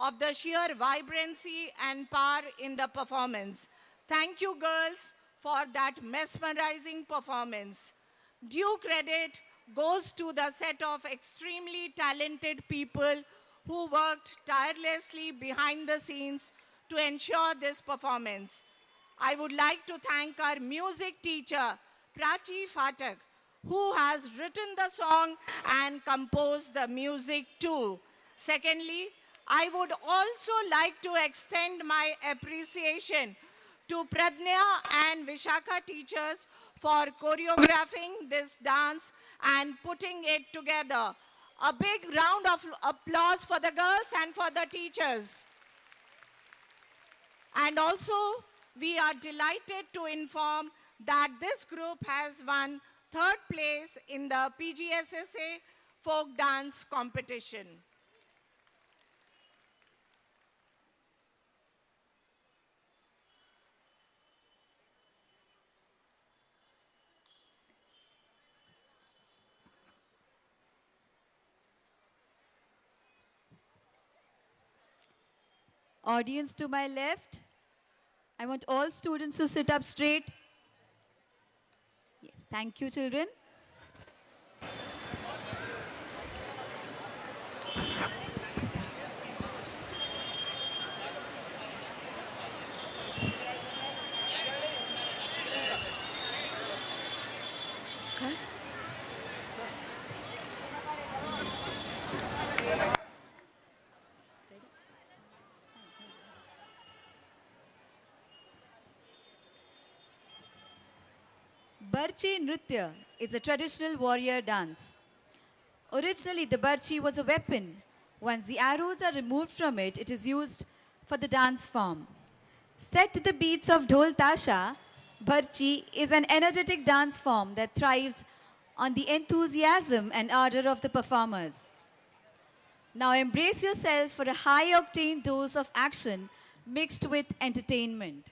of the sheer vibrancy and power in the performance. Thank you, girls, for that mesmerizing performance. Due credit goes to the set of extremely talented people who worked tirelessly behind the scenes to ensure this performance. I would like to thank our music teacher, Prachi Phatak, who has written the song and composed the music too. Secondly, I would also like to extend my appreciation to Pradnya and Vishakha teachers for choreographing this dance and putting it together. A big round of applause for the girls and for the teachers. And also, we are delighted to inform that this group has won third place in the PGSSA folk dance competition. Audience to my left, I want all students to sit up straight. Yes, thank you, children. Barchi Nritya is a traditional warrior dance. Originally, the barchi was a weapon. Once the arrows are removed from it, it is used for the dance form. Set to the beats of dhol tasha, barchi is an energetic dance form that thrives on the enthusiasm and ardor of the performers. Now embrace yourself for a high-octane dose of action mixed with entertainment.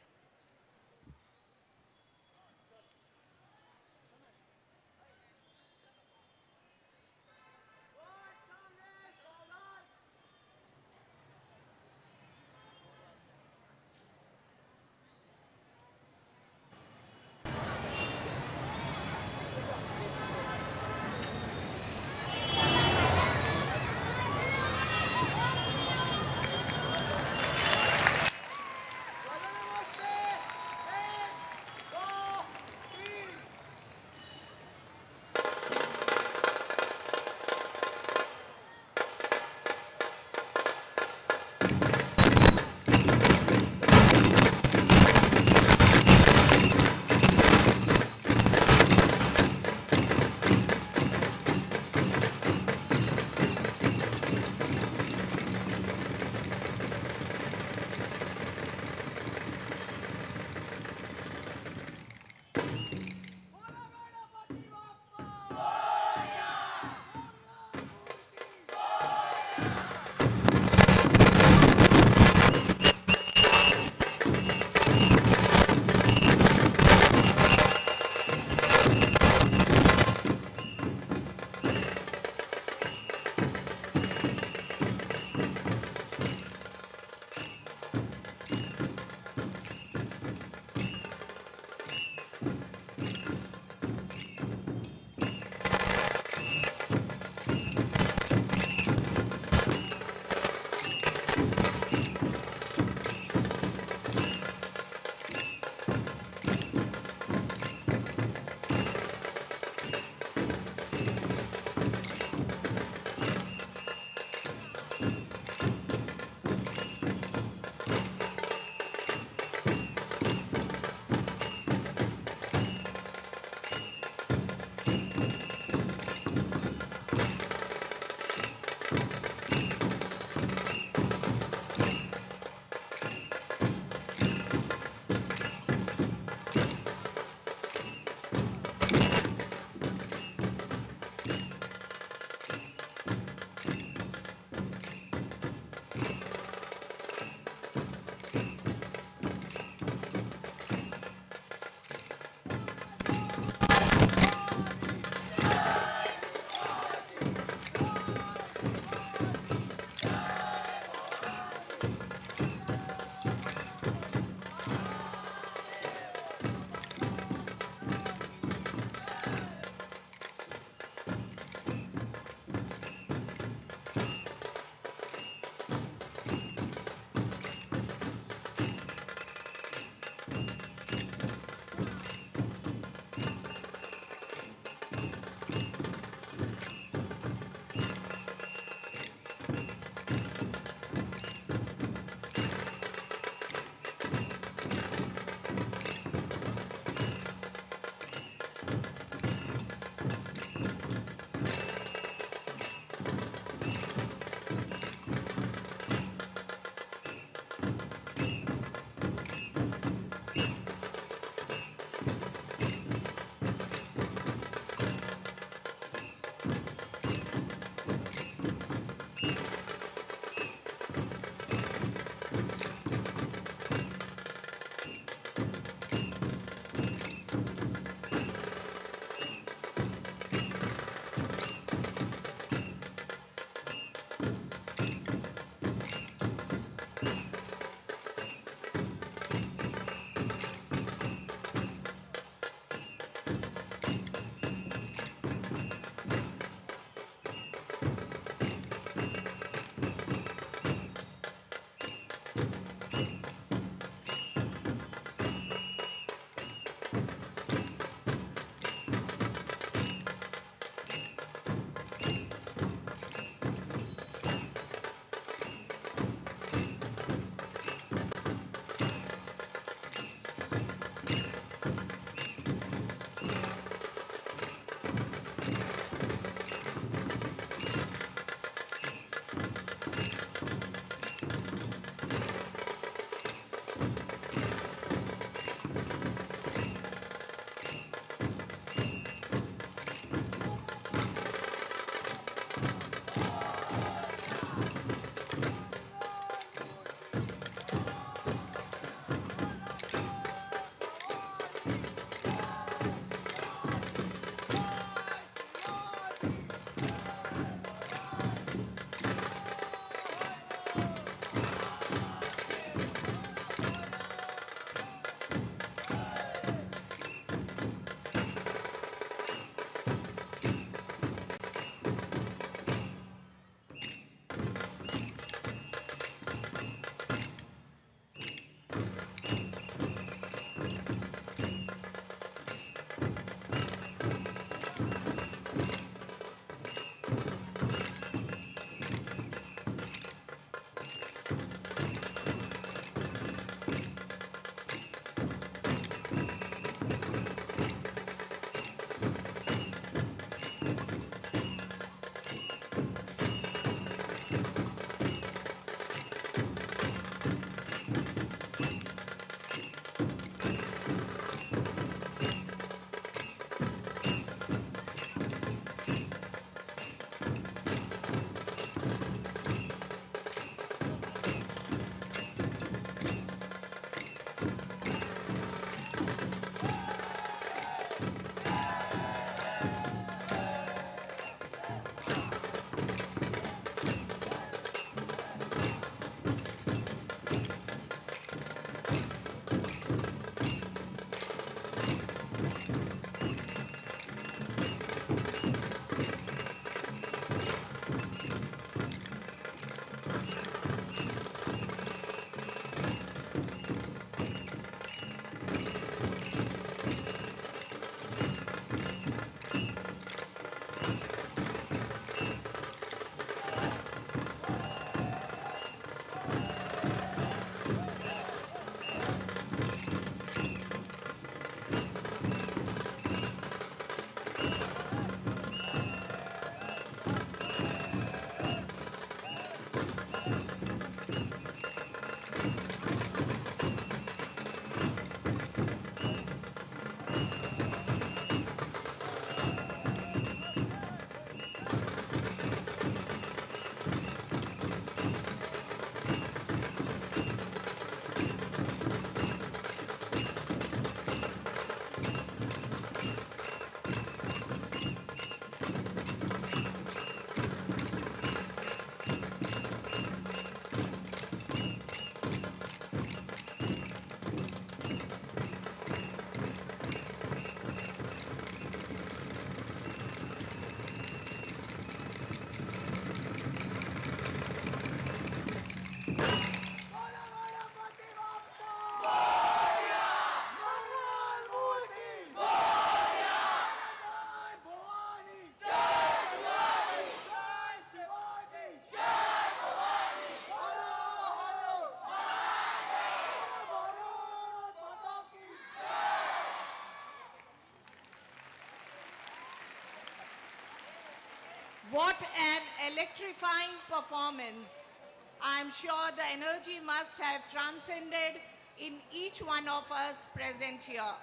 What an electrifying performance. I'm sure the energy must have transcended in each one of us present here.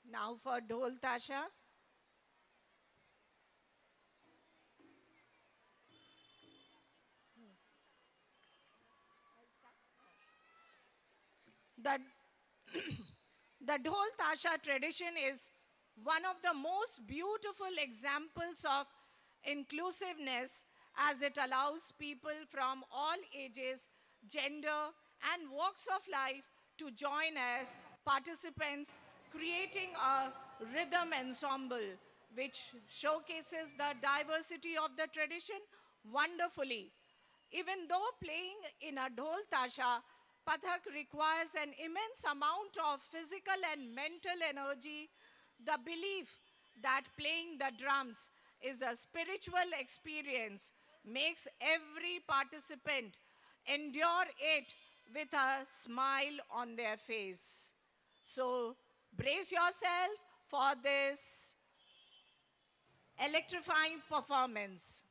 Now for Dhol Tasha. The, the Dhol Tasha tradition is one of the most beautiful examples of inclusiveness as it allows people from all ages, gender, and walks of life to join as participants, creating a rhythm ensemble which showcases the diversity of the tradition wonderfully. Even though playing in a dhol tasha, Pathak requires an immense amount of physical and mental energy, the belief that playing the drums is a spiritual experience makes every participant endure it with a smile on their face. So brace yourself for this electrifying performance.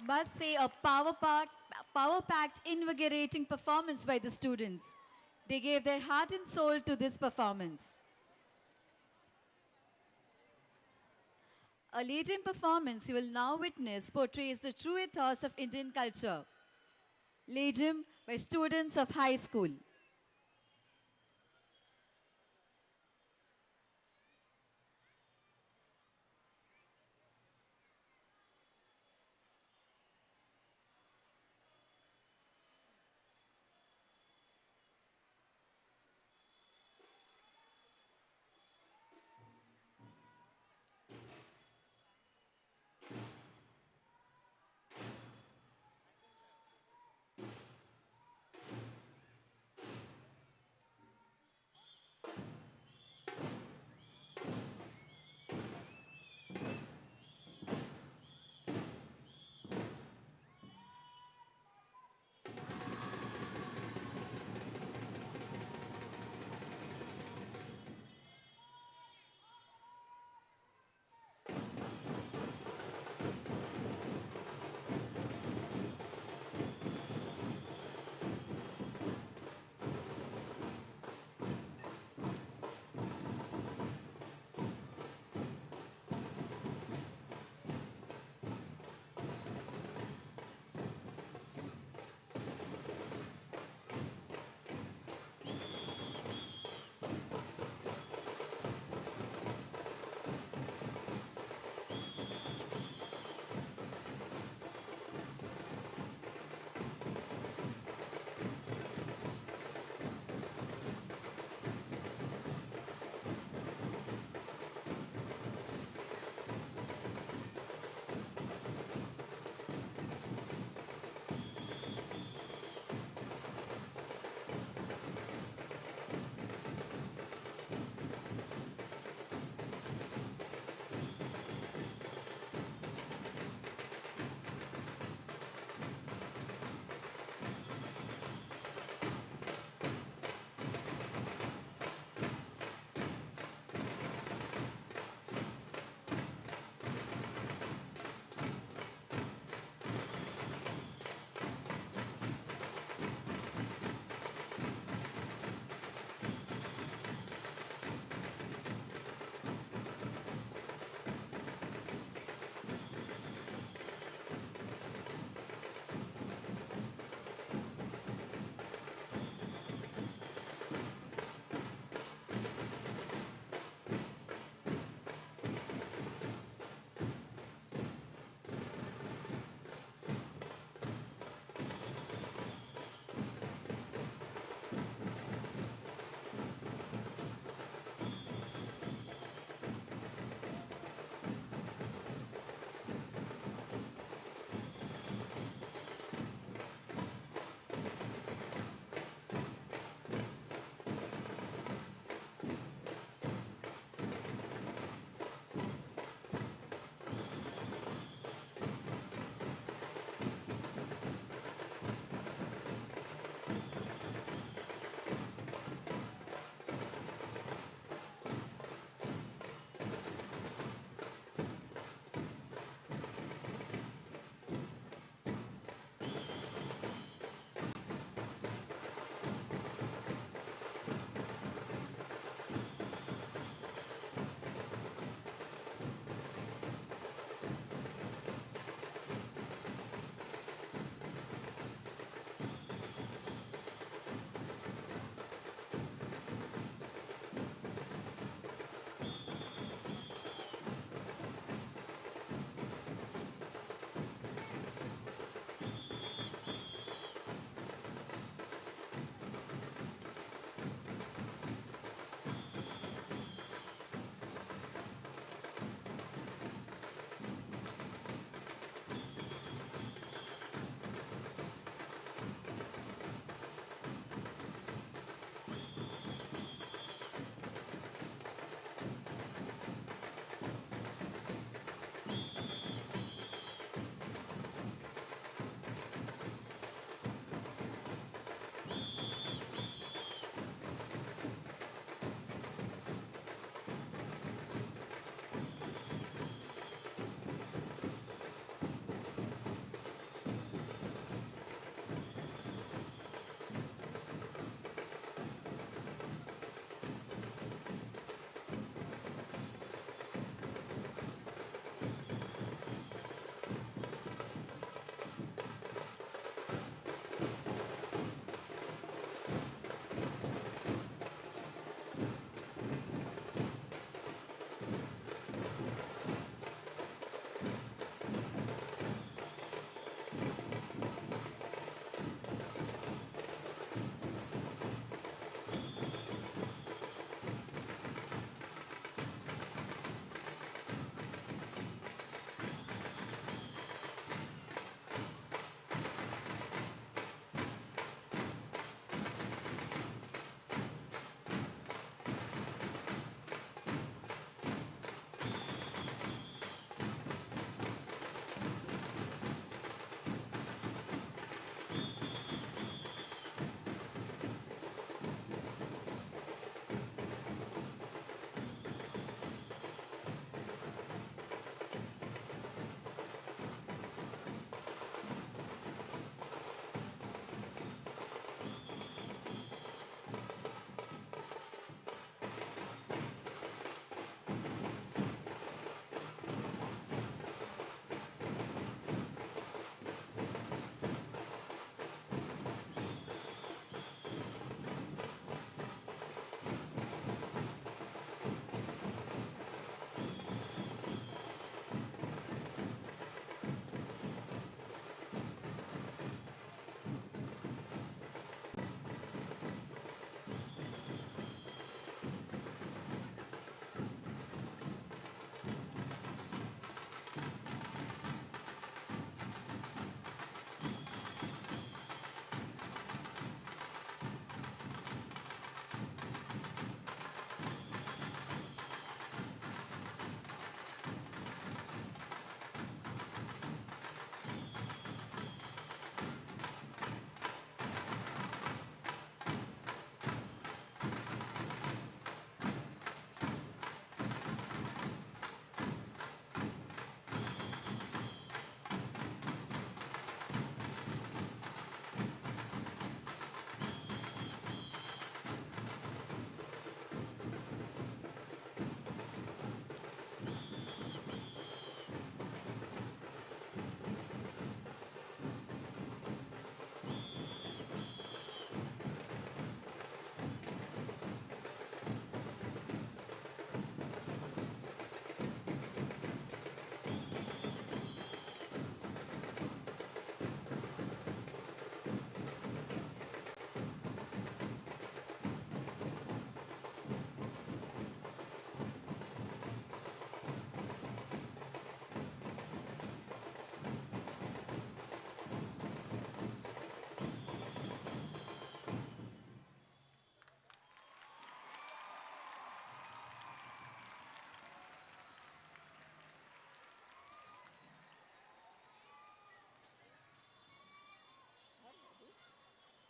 must say a power-packed, invigorating performance by the students. They gave their heart and soul to this performance. A leading performance you will now witness portrays the true ethos of Indian culture. Leading by students of high school.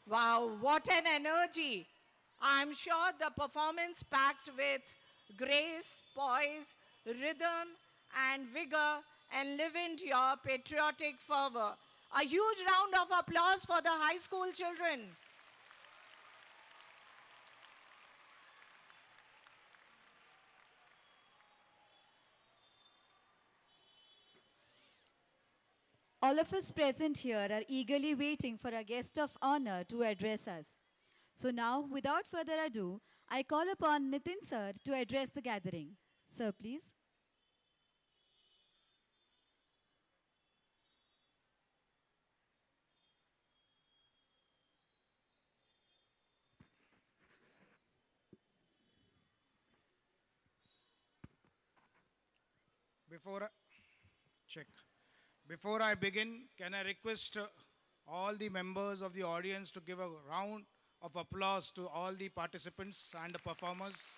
Wow, what an energy. I'm sure the performance packed with grace, poise, rhythm, and vigor enlivened your patriotic fervor. A huge round of applause for the high school children. All of us present here are eagerly waiting for our guest of honor to address us. So now, without further ado, I call upon Nitin sir to address the gathering. Sir, please. Before I, check. Before I begin, can I request all the members of the audience to give a round of applause to all the participants and the performers?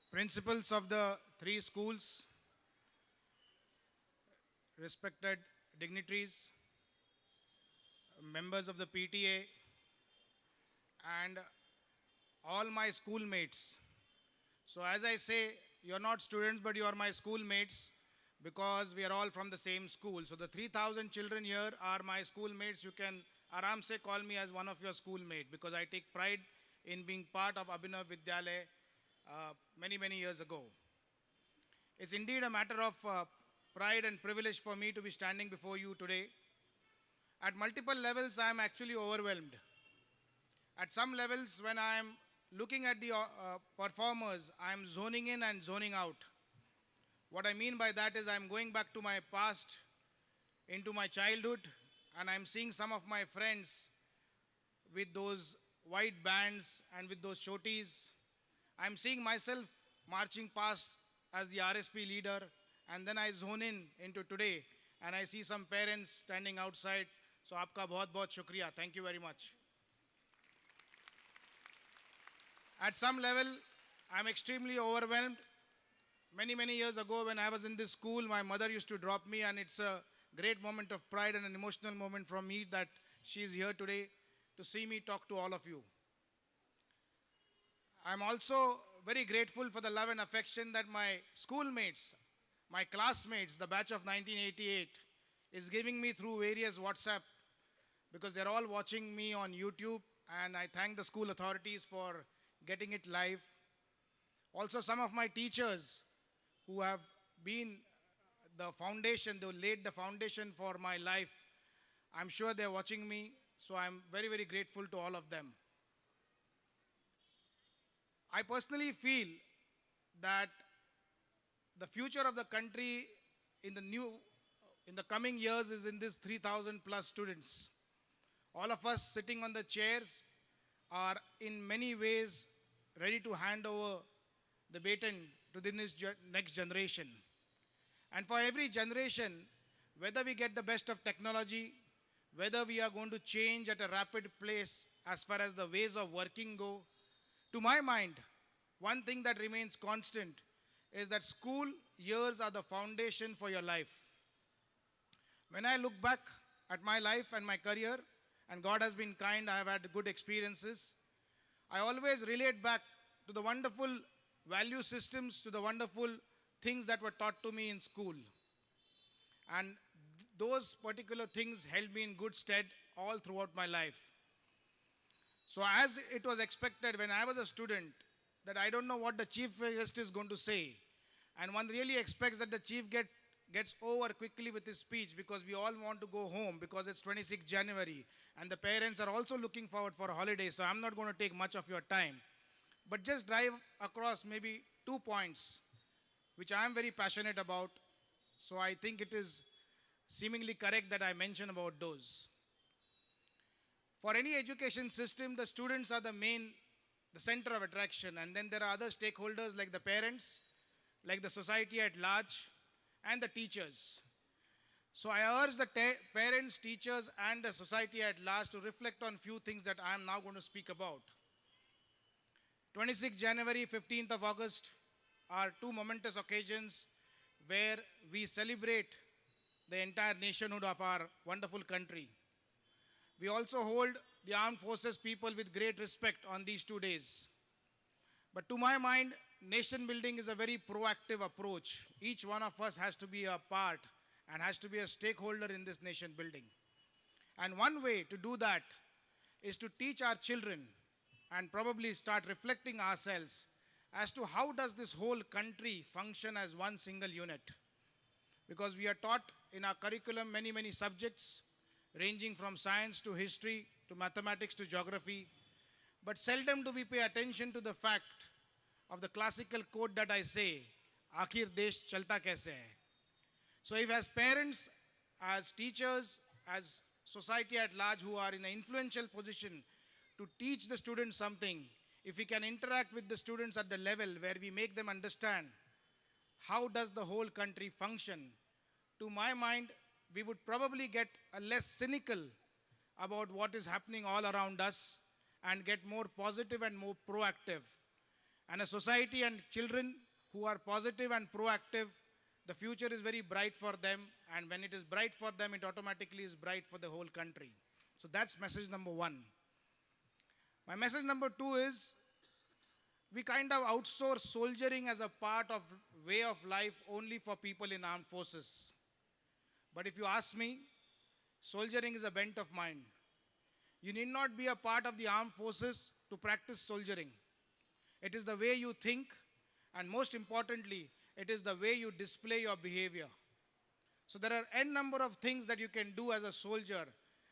Principals of the three schools, respected dignitaries, members of the PTA, and all my schoolmates. So as I say, you're not students, but you are my schoolmates because we are all from the same school. So the 3,000 children here are my schoolmates. You can aram se call me as one of your schoolmates because I take pride in being part of Abhinav Vidyalaya many, many years ago. It's indeed a matter of pride and privilege for me to be standing before you today. At multiple levels, I am actually overwhelmed. At some levels, when I am looking at the performers, I am zoning in and zoning out. What I mean by that is I'm going back to my past, into my childhood, and I'm seeing some of my friends with those white bands and with those shotis. I'm seeing myself marching past as the RSP leader, and then I zone in into today, and I see some parents standing outside. So, aapka bahut bahut shukriya. Thank you very much. At some level, I'm extremely overwhelmed. Many, many years ago, when I was in this school, my mother used to drop me, and it's a great moment of pride and an emotional moment for me that she is here today to see me talk to all of you. I'm also very grateful for the love and affection that my schoolmates, my classmates, the batch of 1988, is giving me through various WhatsApp because they're all watching me on YouTube, and I thank the school authorities for getting it live. Also, some of my teachers who have been the foundation, they laid the foundation for my life. I'm sure they're watching me, so I'm very, very grateful to all of them. I personally feel that the future of the country in the coming years is in this 3,000 plus students. All of us sitting on the chairs are in many ways ready to hand over the baton to the next generation. And for every generation, whether we get the best of technology, whether we are going to change at a rapid pace as far as the ways of working go, to my mind, one thing that remains constant is that school years are the foundation for your life. When I look back at my life and my career, and God has been kind, I have had good experiences, I always relate back to the wonderful value systems, to the wonderful things that were taught to me in school. And those particular things held me in good stead all throughout my life. So as it was expected when I was a student, that I don't know what the Chief Guest is going to say. And one really expects that the Chief gets over quickly with his speech because we all want to go home because it's 26 January and the parents are also looking forward for a holiday. So I'm not going to take much of your time. But just drive across maybe 2 points which I am very passionate about. So I think it is seemingly correct that I mention about those. For any education system, the students are the center of attraction. And then there are other stakeholders like the parents, like the society at large, and the teachers. So I urge the parents, teachers, and the society at large to reflect on few things that I am now going to speak about. 26th January, 15th of August are two momentous occasions where we celebrate the entire nationhood of our wonderful country. We also hold the armed forces people with great respect on these 2 days. But to my mind, nation building is a very proactive approach. Each one of us has to be a part and has to be a stakeholder in this nation building. And one way to do that is to teach our children and probably start reflecting ourselves as to how does this whole country function as one single unit. Because we are taught in our curriculum many subjects, ranging from science to history to mathematics to geography. But seldom do we pay attention to the fact of the classical quote that I say, "Aakhir desh chalta kaise hai?" So if as parents, as teachers, as society at large who are in an influential position to teach the students something, if we can interact with the students at the level where we make them understand how does the whole country function, to my mind, we would probably get a less cynical about what is happening all around us and get more positive and more proactive. And a society and children who are positive and proactive, the future is very bright for them. And when it is bright for them, it automatically is bright for the whole country. So that's message number 1. My message number 2 is, we kind of outsource soldiering as a part of way of life only for people in armed forces. But if you ask me, soldiering is a bent of mind. You need not be a part of the armed forces to practice soldiering. It is the way you think, and most importantly, it is the way you display your behavior. So there are n number of things that you can do as a soldier.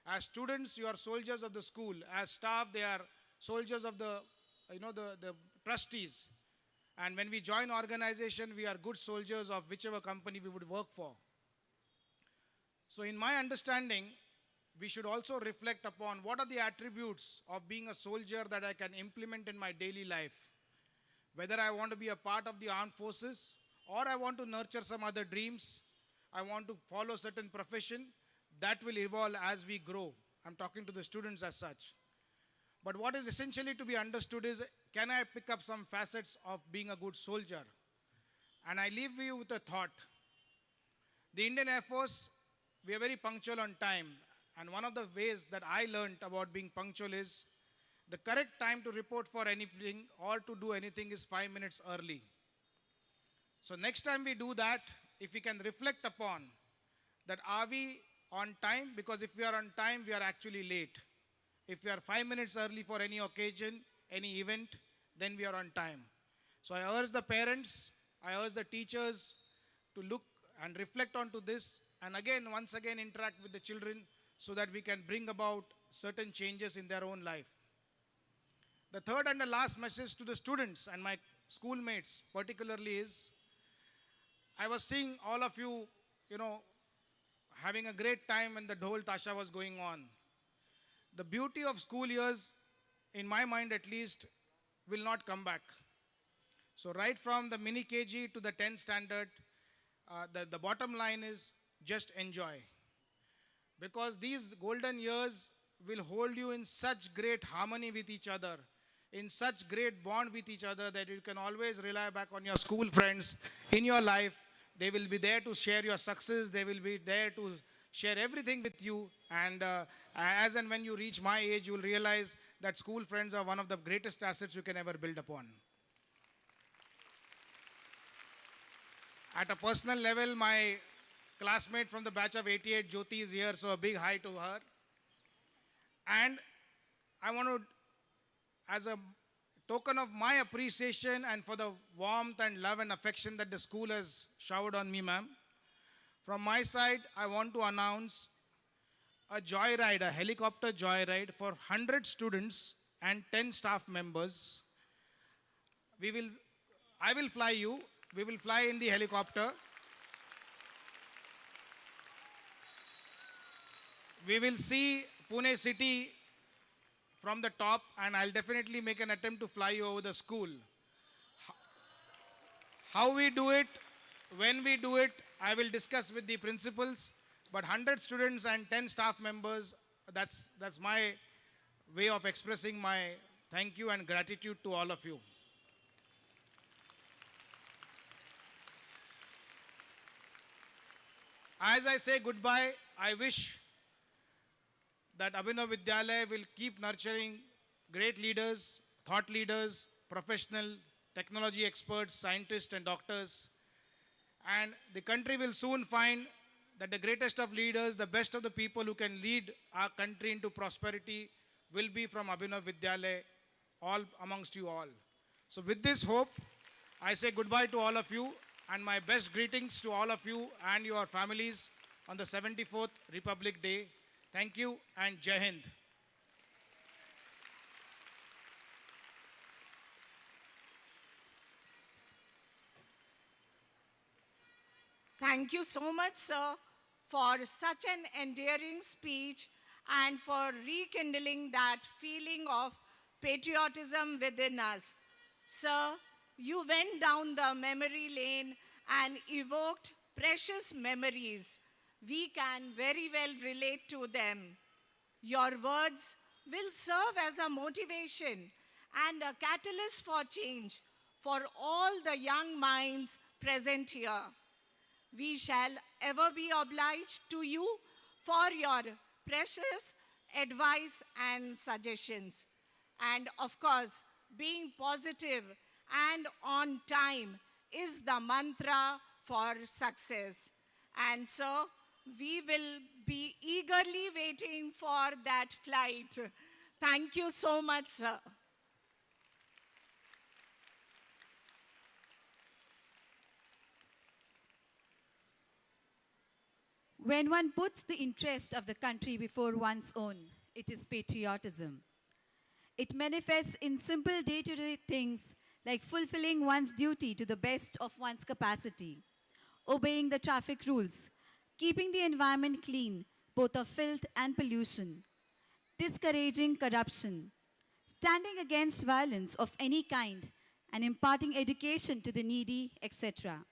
As students, you are soldiers of the school. As staff, they are soldiers of the trustees. And when we join organization, we are good soldiers of whichever company we would work for. So in my understanding, we should also reflect upon what are the attributes of being a soldier that I can implement in my daily life. Whether I want to be a part of the armed forces, or I want to nurture some other dreams, I want to follow certain profession, that will evolve as we grow. I'm talking to the students as such. But what is essentially to be understood is, can I pick up some facets of being a good soldier? And I leave you with a thought. The Indian Air Force, we are very punctual on time. And one of the ways that I learned about being punctual is, the correct time to report for anything or to do anything is 5 minutes early. So next time we do that, if we can reflect upon that, are we on time? Because if we are on time, we are actually late. If we are 5 minutes early for any occasion, any event, then we are on time. So I urge the parents, I urge the teachers to look and reflect onto this, and once again interact with the children so that we can bring about certain changes in their own life. The third and the last message to the students and my schoolmates particularly is, I was seeing all of you, having a great time when the Dhol Tasha was going on. The beauty of school years, in my mind at least, will not come back. So right from the mini KG to the 10th standard, the bottom line is just enjoy. Because these golden years will hold you in such great harmony with each other, in such great bond with each other, that you can always rely back on your school friends in your life. They will be there to share your success. They will be there to share everything with you. And as and when you reach my age, you will realize that school friends are one of the greatest assets you can ever build upon. At a personal level, my classmate from the batch of 88, Jyoti, is here, so a big hi to her. And I want to, as a token of my appreciation and for the warmth and love and affection that the school has showered on me, ma'am, from my side, I want to announce a joyride, a helicopter joyride for 100 students and 10 staff members. I will fly you. We will fly in the helicopter. We will see Pune city from the top, and I'll definitely make an attempt to fly you over the school. How we do it, when we do it, I will discuss with the principals, but 100 students and 10 staff members, that's my way of expressing my thank you and gratitude to all of you. As I say goodbye, I wish that Abhinav Vidyalaya will keep nurturing great leaders, thought leaders, professional, technology experts, scientists, and doctors. And the country will soon find that the greatest of leaders, the best of the people who can lead our country into prosperity will be from Abhinav Vidyalaya, all amongst you all. So with this hope, I say goodbye to all of you and my best greetings to all of you and your families on the 74th Republic Day. Thank you and Jai Hind. Thank you so much, sir, for such an endearing speech and for rekindling that feeling of patriotism within us. Sir, you went down the memory lane and evoked precious memories. We can very well relate to them. Your words will serve as a motivation and a catalyst for change for all the young minds present here. We shall ever be obliged to you for your precious advice and suggestions. And of course, being positive and on time is the mantra for success. And so, we will be eagerly waiting for that flight. Thank you so much, sir. When one puts the interest of the country before one's own, it is patriotism. It manifests in simple day-to-day things like fulfilling one's duty to the best of one's capacity, obeying the traffic rules, keeping the environment clean, both of filth and pollution, discouraging corruption, standing against violence of any kind, and imparting education to the needy, etc.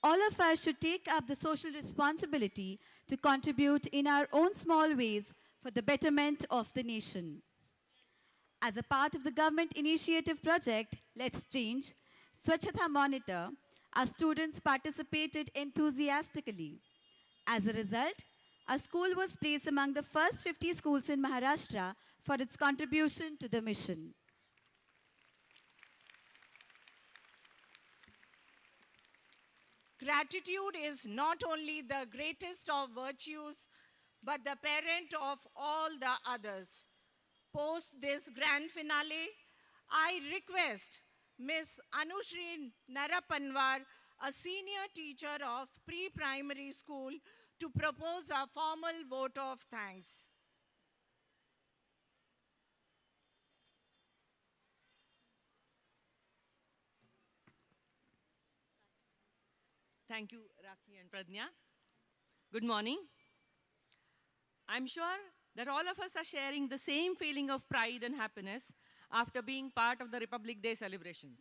All of us should take up the social responsibility to contribute in our own small ways for the betterment of the nation. As a part of the government initiative project, Let's Change, Swachhata Monitor, our students participated enthusiastically. As a result, our school was placed among the first 50 schools in Maharashtra for its contribution to the mission. Gratitude is not only the greatest of virtues, but the parent of all the others. Post this grand finale, I request Ms. Anushri Narapanwar, a senior teacher of pre-primary school, to propose a formal vote of thanks. Thank you, Rakhi and Pradnya. Good morning. I'm sure that all of us are sharing the same feeling of pride and happiness after being part of the Republic Day celebrations.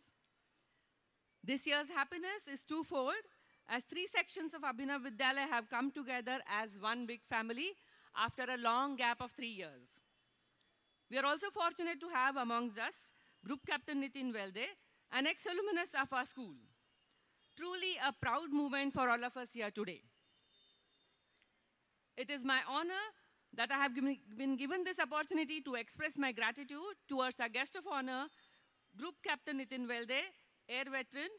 This year's happiness is twofold, as 3 sections of Abhinav Vidyalaya have come together as one big family after a long gap of 3 years. We are also fortunate to have amongst us Group Captain Nitin Velde, an ex-alumnus of our school. Truly a proud moment for all of us here today. It is my honor that I have been given this opportunity to express my gratitude towards our guest of honor, Group Captain Nitin Velde, Air Veteran,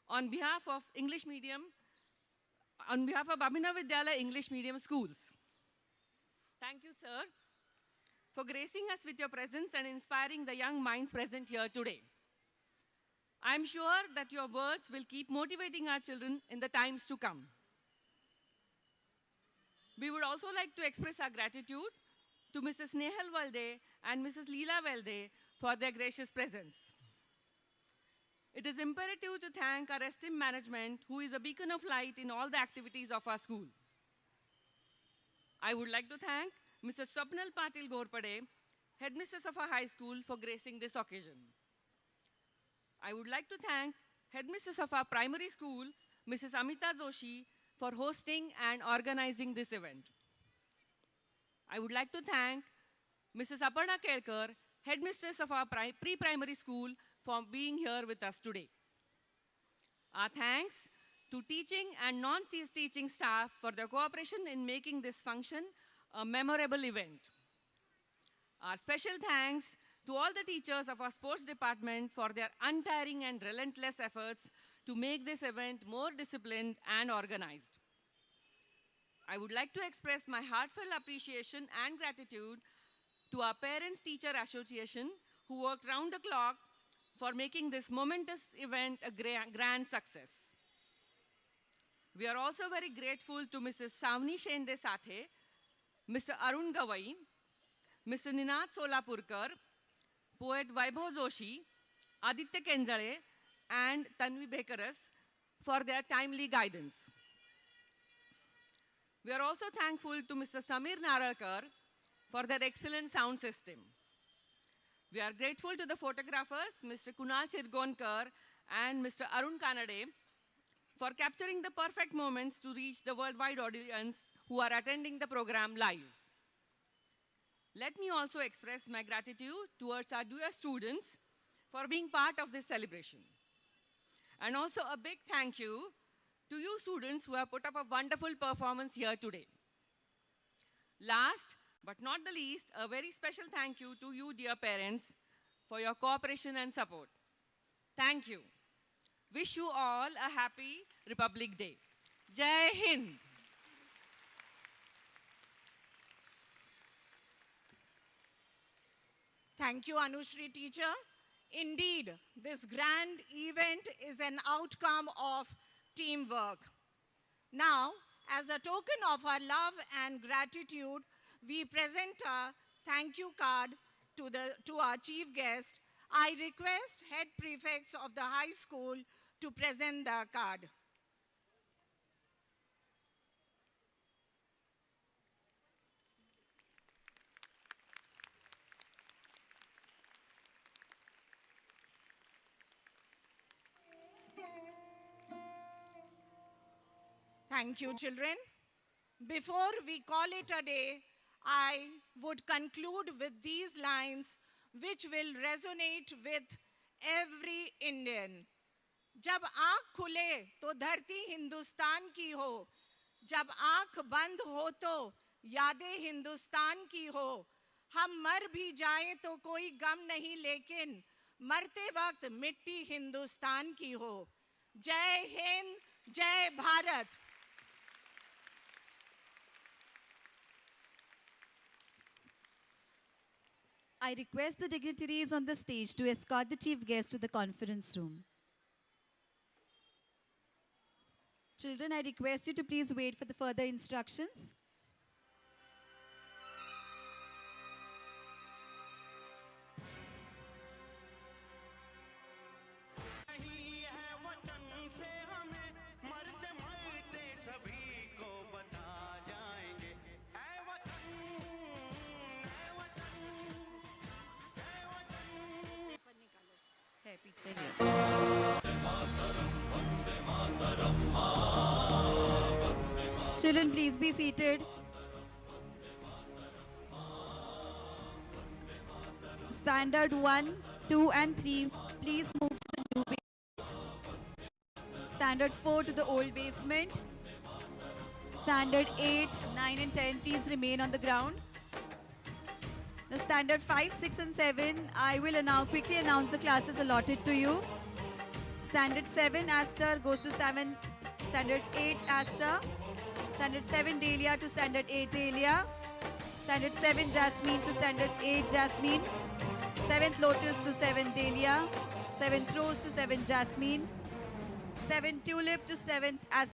on behalf of Abhinav Vidyalaya English Medium Schools. Thank you, sir, for gracing us with your presence and inspiring the young minds present here today. I'm sure that your words will keep motivating our children in the times to come. We would also like to express our gratitude to Mrs. Nehal Valde and Mrs. Leela Valde for their gracious presence. It is imperative to thank our esteemed management, who is a beacon of light in all the activities of our school. I would like to thank Mrs. Swapnal Patil Gorpade, headmistress of our high school, for gracing this occasion. I would like to thank headmistress of our primary school, Mrs. Amita Joshi, for hosting and organizing this event. I would like to thank Mrs. Aparna Kelkar, headmistress of our pre-primary school, for being here with us today. Our thanks to teaching and non-teaching staff for their cooperation in making this function a memorable event. Our special thanks to all the teachers of our sports department for their untiring and relentless efforts to make this event more disciplined and organized. I would like to express my heartfelt appreciation and gratitude to our Parents-Teacher Association who worked round the clock for making this momentous event a grand success. We are also very grateful to Mrs. Savni Shende Sathe, Mr. Arun Gawai, Mr. Ninad Solapurkar, poet Vaibhav Joshi, Aditya Kenzale, and Tanvi Bekaras for their timely guidance. We are also thankful to Mr. Samir Naralkar for their excellent sound system. We are grateful to the photographers, Mr. Kunal Chirgonkar and Mr. Arun Kanade, for capturing the perfect moments to reach the worldwide audience who are attending the program live. Let me also express my gratitude towards our dear students for being part of this celebration. And also a big thank you to you students who have put up a wonderful performance here today. Last but not the least, a very special thank you to you, dear parents, for your cooperation and support. Thank you. Wish you all a happy Republic Day. Jai Hind. Thank you, Anushri teacher. Indeed, this grand event is an outcome of teamwork. Now, as a token of our love and gratitude, we present a thank you card to our chief guest. I request head prefects of the high school to present the card. Thank you, children. Before we call it a day, I would conclude with these lines which will resonate with every Indian. जब आँख खुले तो धरती हिंदुस्तान की हो, जब आँख बंद हो तो यादें हिंदुस्तान की हो, हम मर भी जाएं तो कोई गम नहीं लेकिन मरते वक्त मिट्टी हिंदुस्तान की हो। जय हिंद, जय Bharat. I request the dignitaries on the stage to escort the chief guest to the conference room. Children, I request you to please wait for the further instructions. है पीछे ही। Children, please be seated. Standard 1, 2 and 3, please move to the new basement. Standard 4 to the old basement. Standard 8, 9 and 10, please remain on the ground. The standard 5, 6 and 7, I will now quickly announce the classes allotted to you. Standard 7, Aster goes to Standard 8, Aster. Standard 7, Dahlia to Standard 8, Dahlia. Standard 7, Jasmine to Standard 8, Jasmine. 7th Lotus to 7th Dahlia. 7th Rose to 7th Jasmine. 7th Tulip to 7th Aster.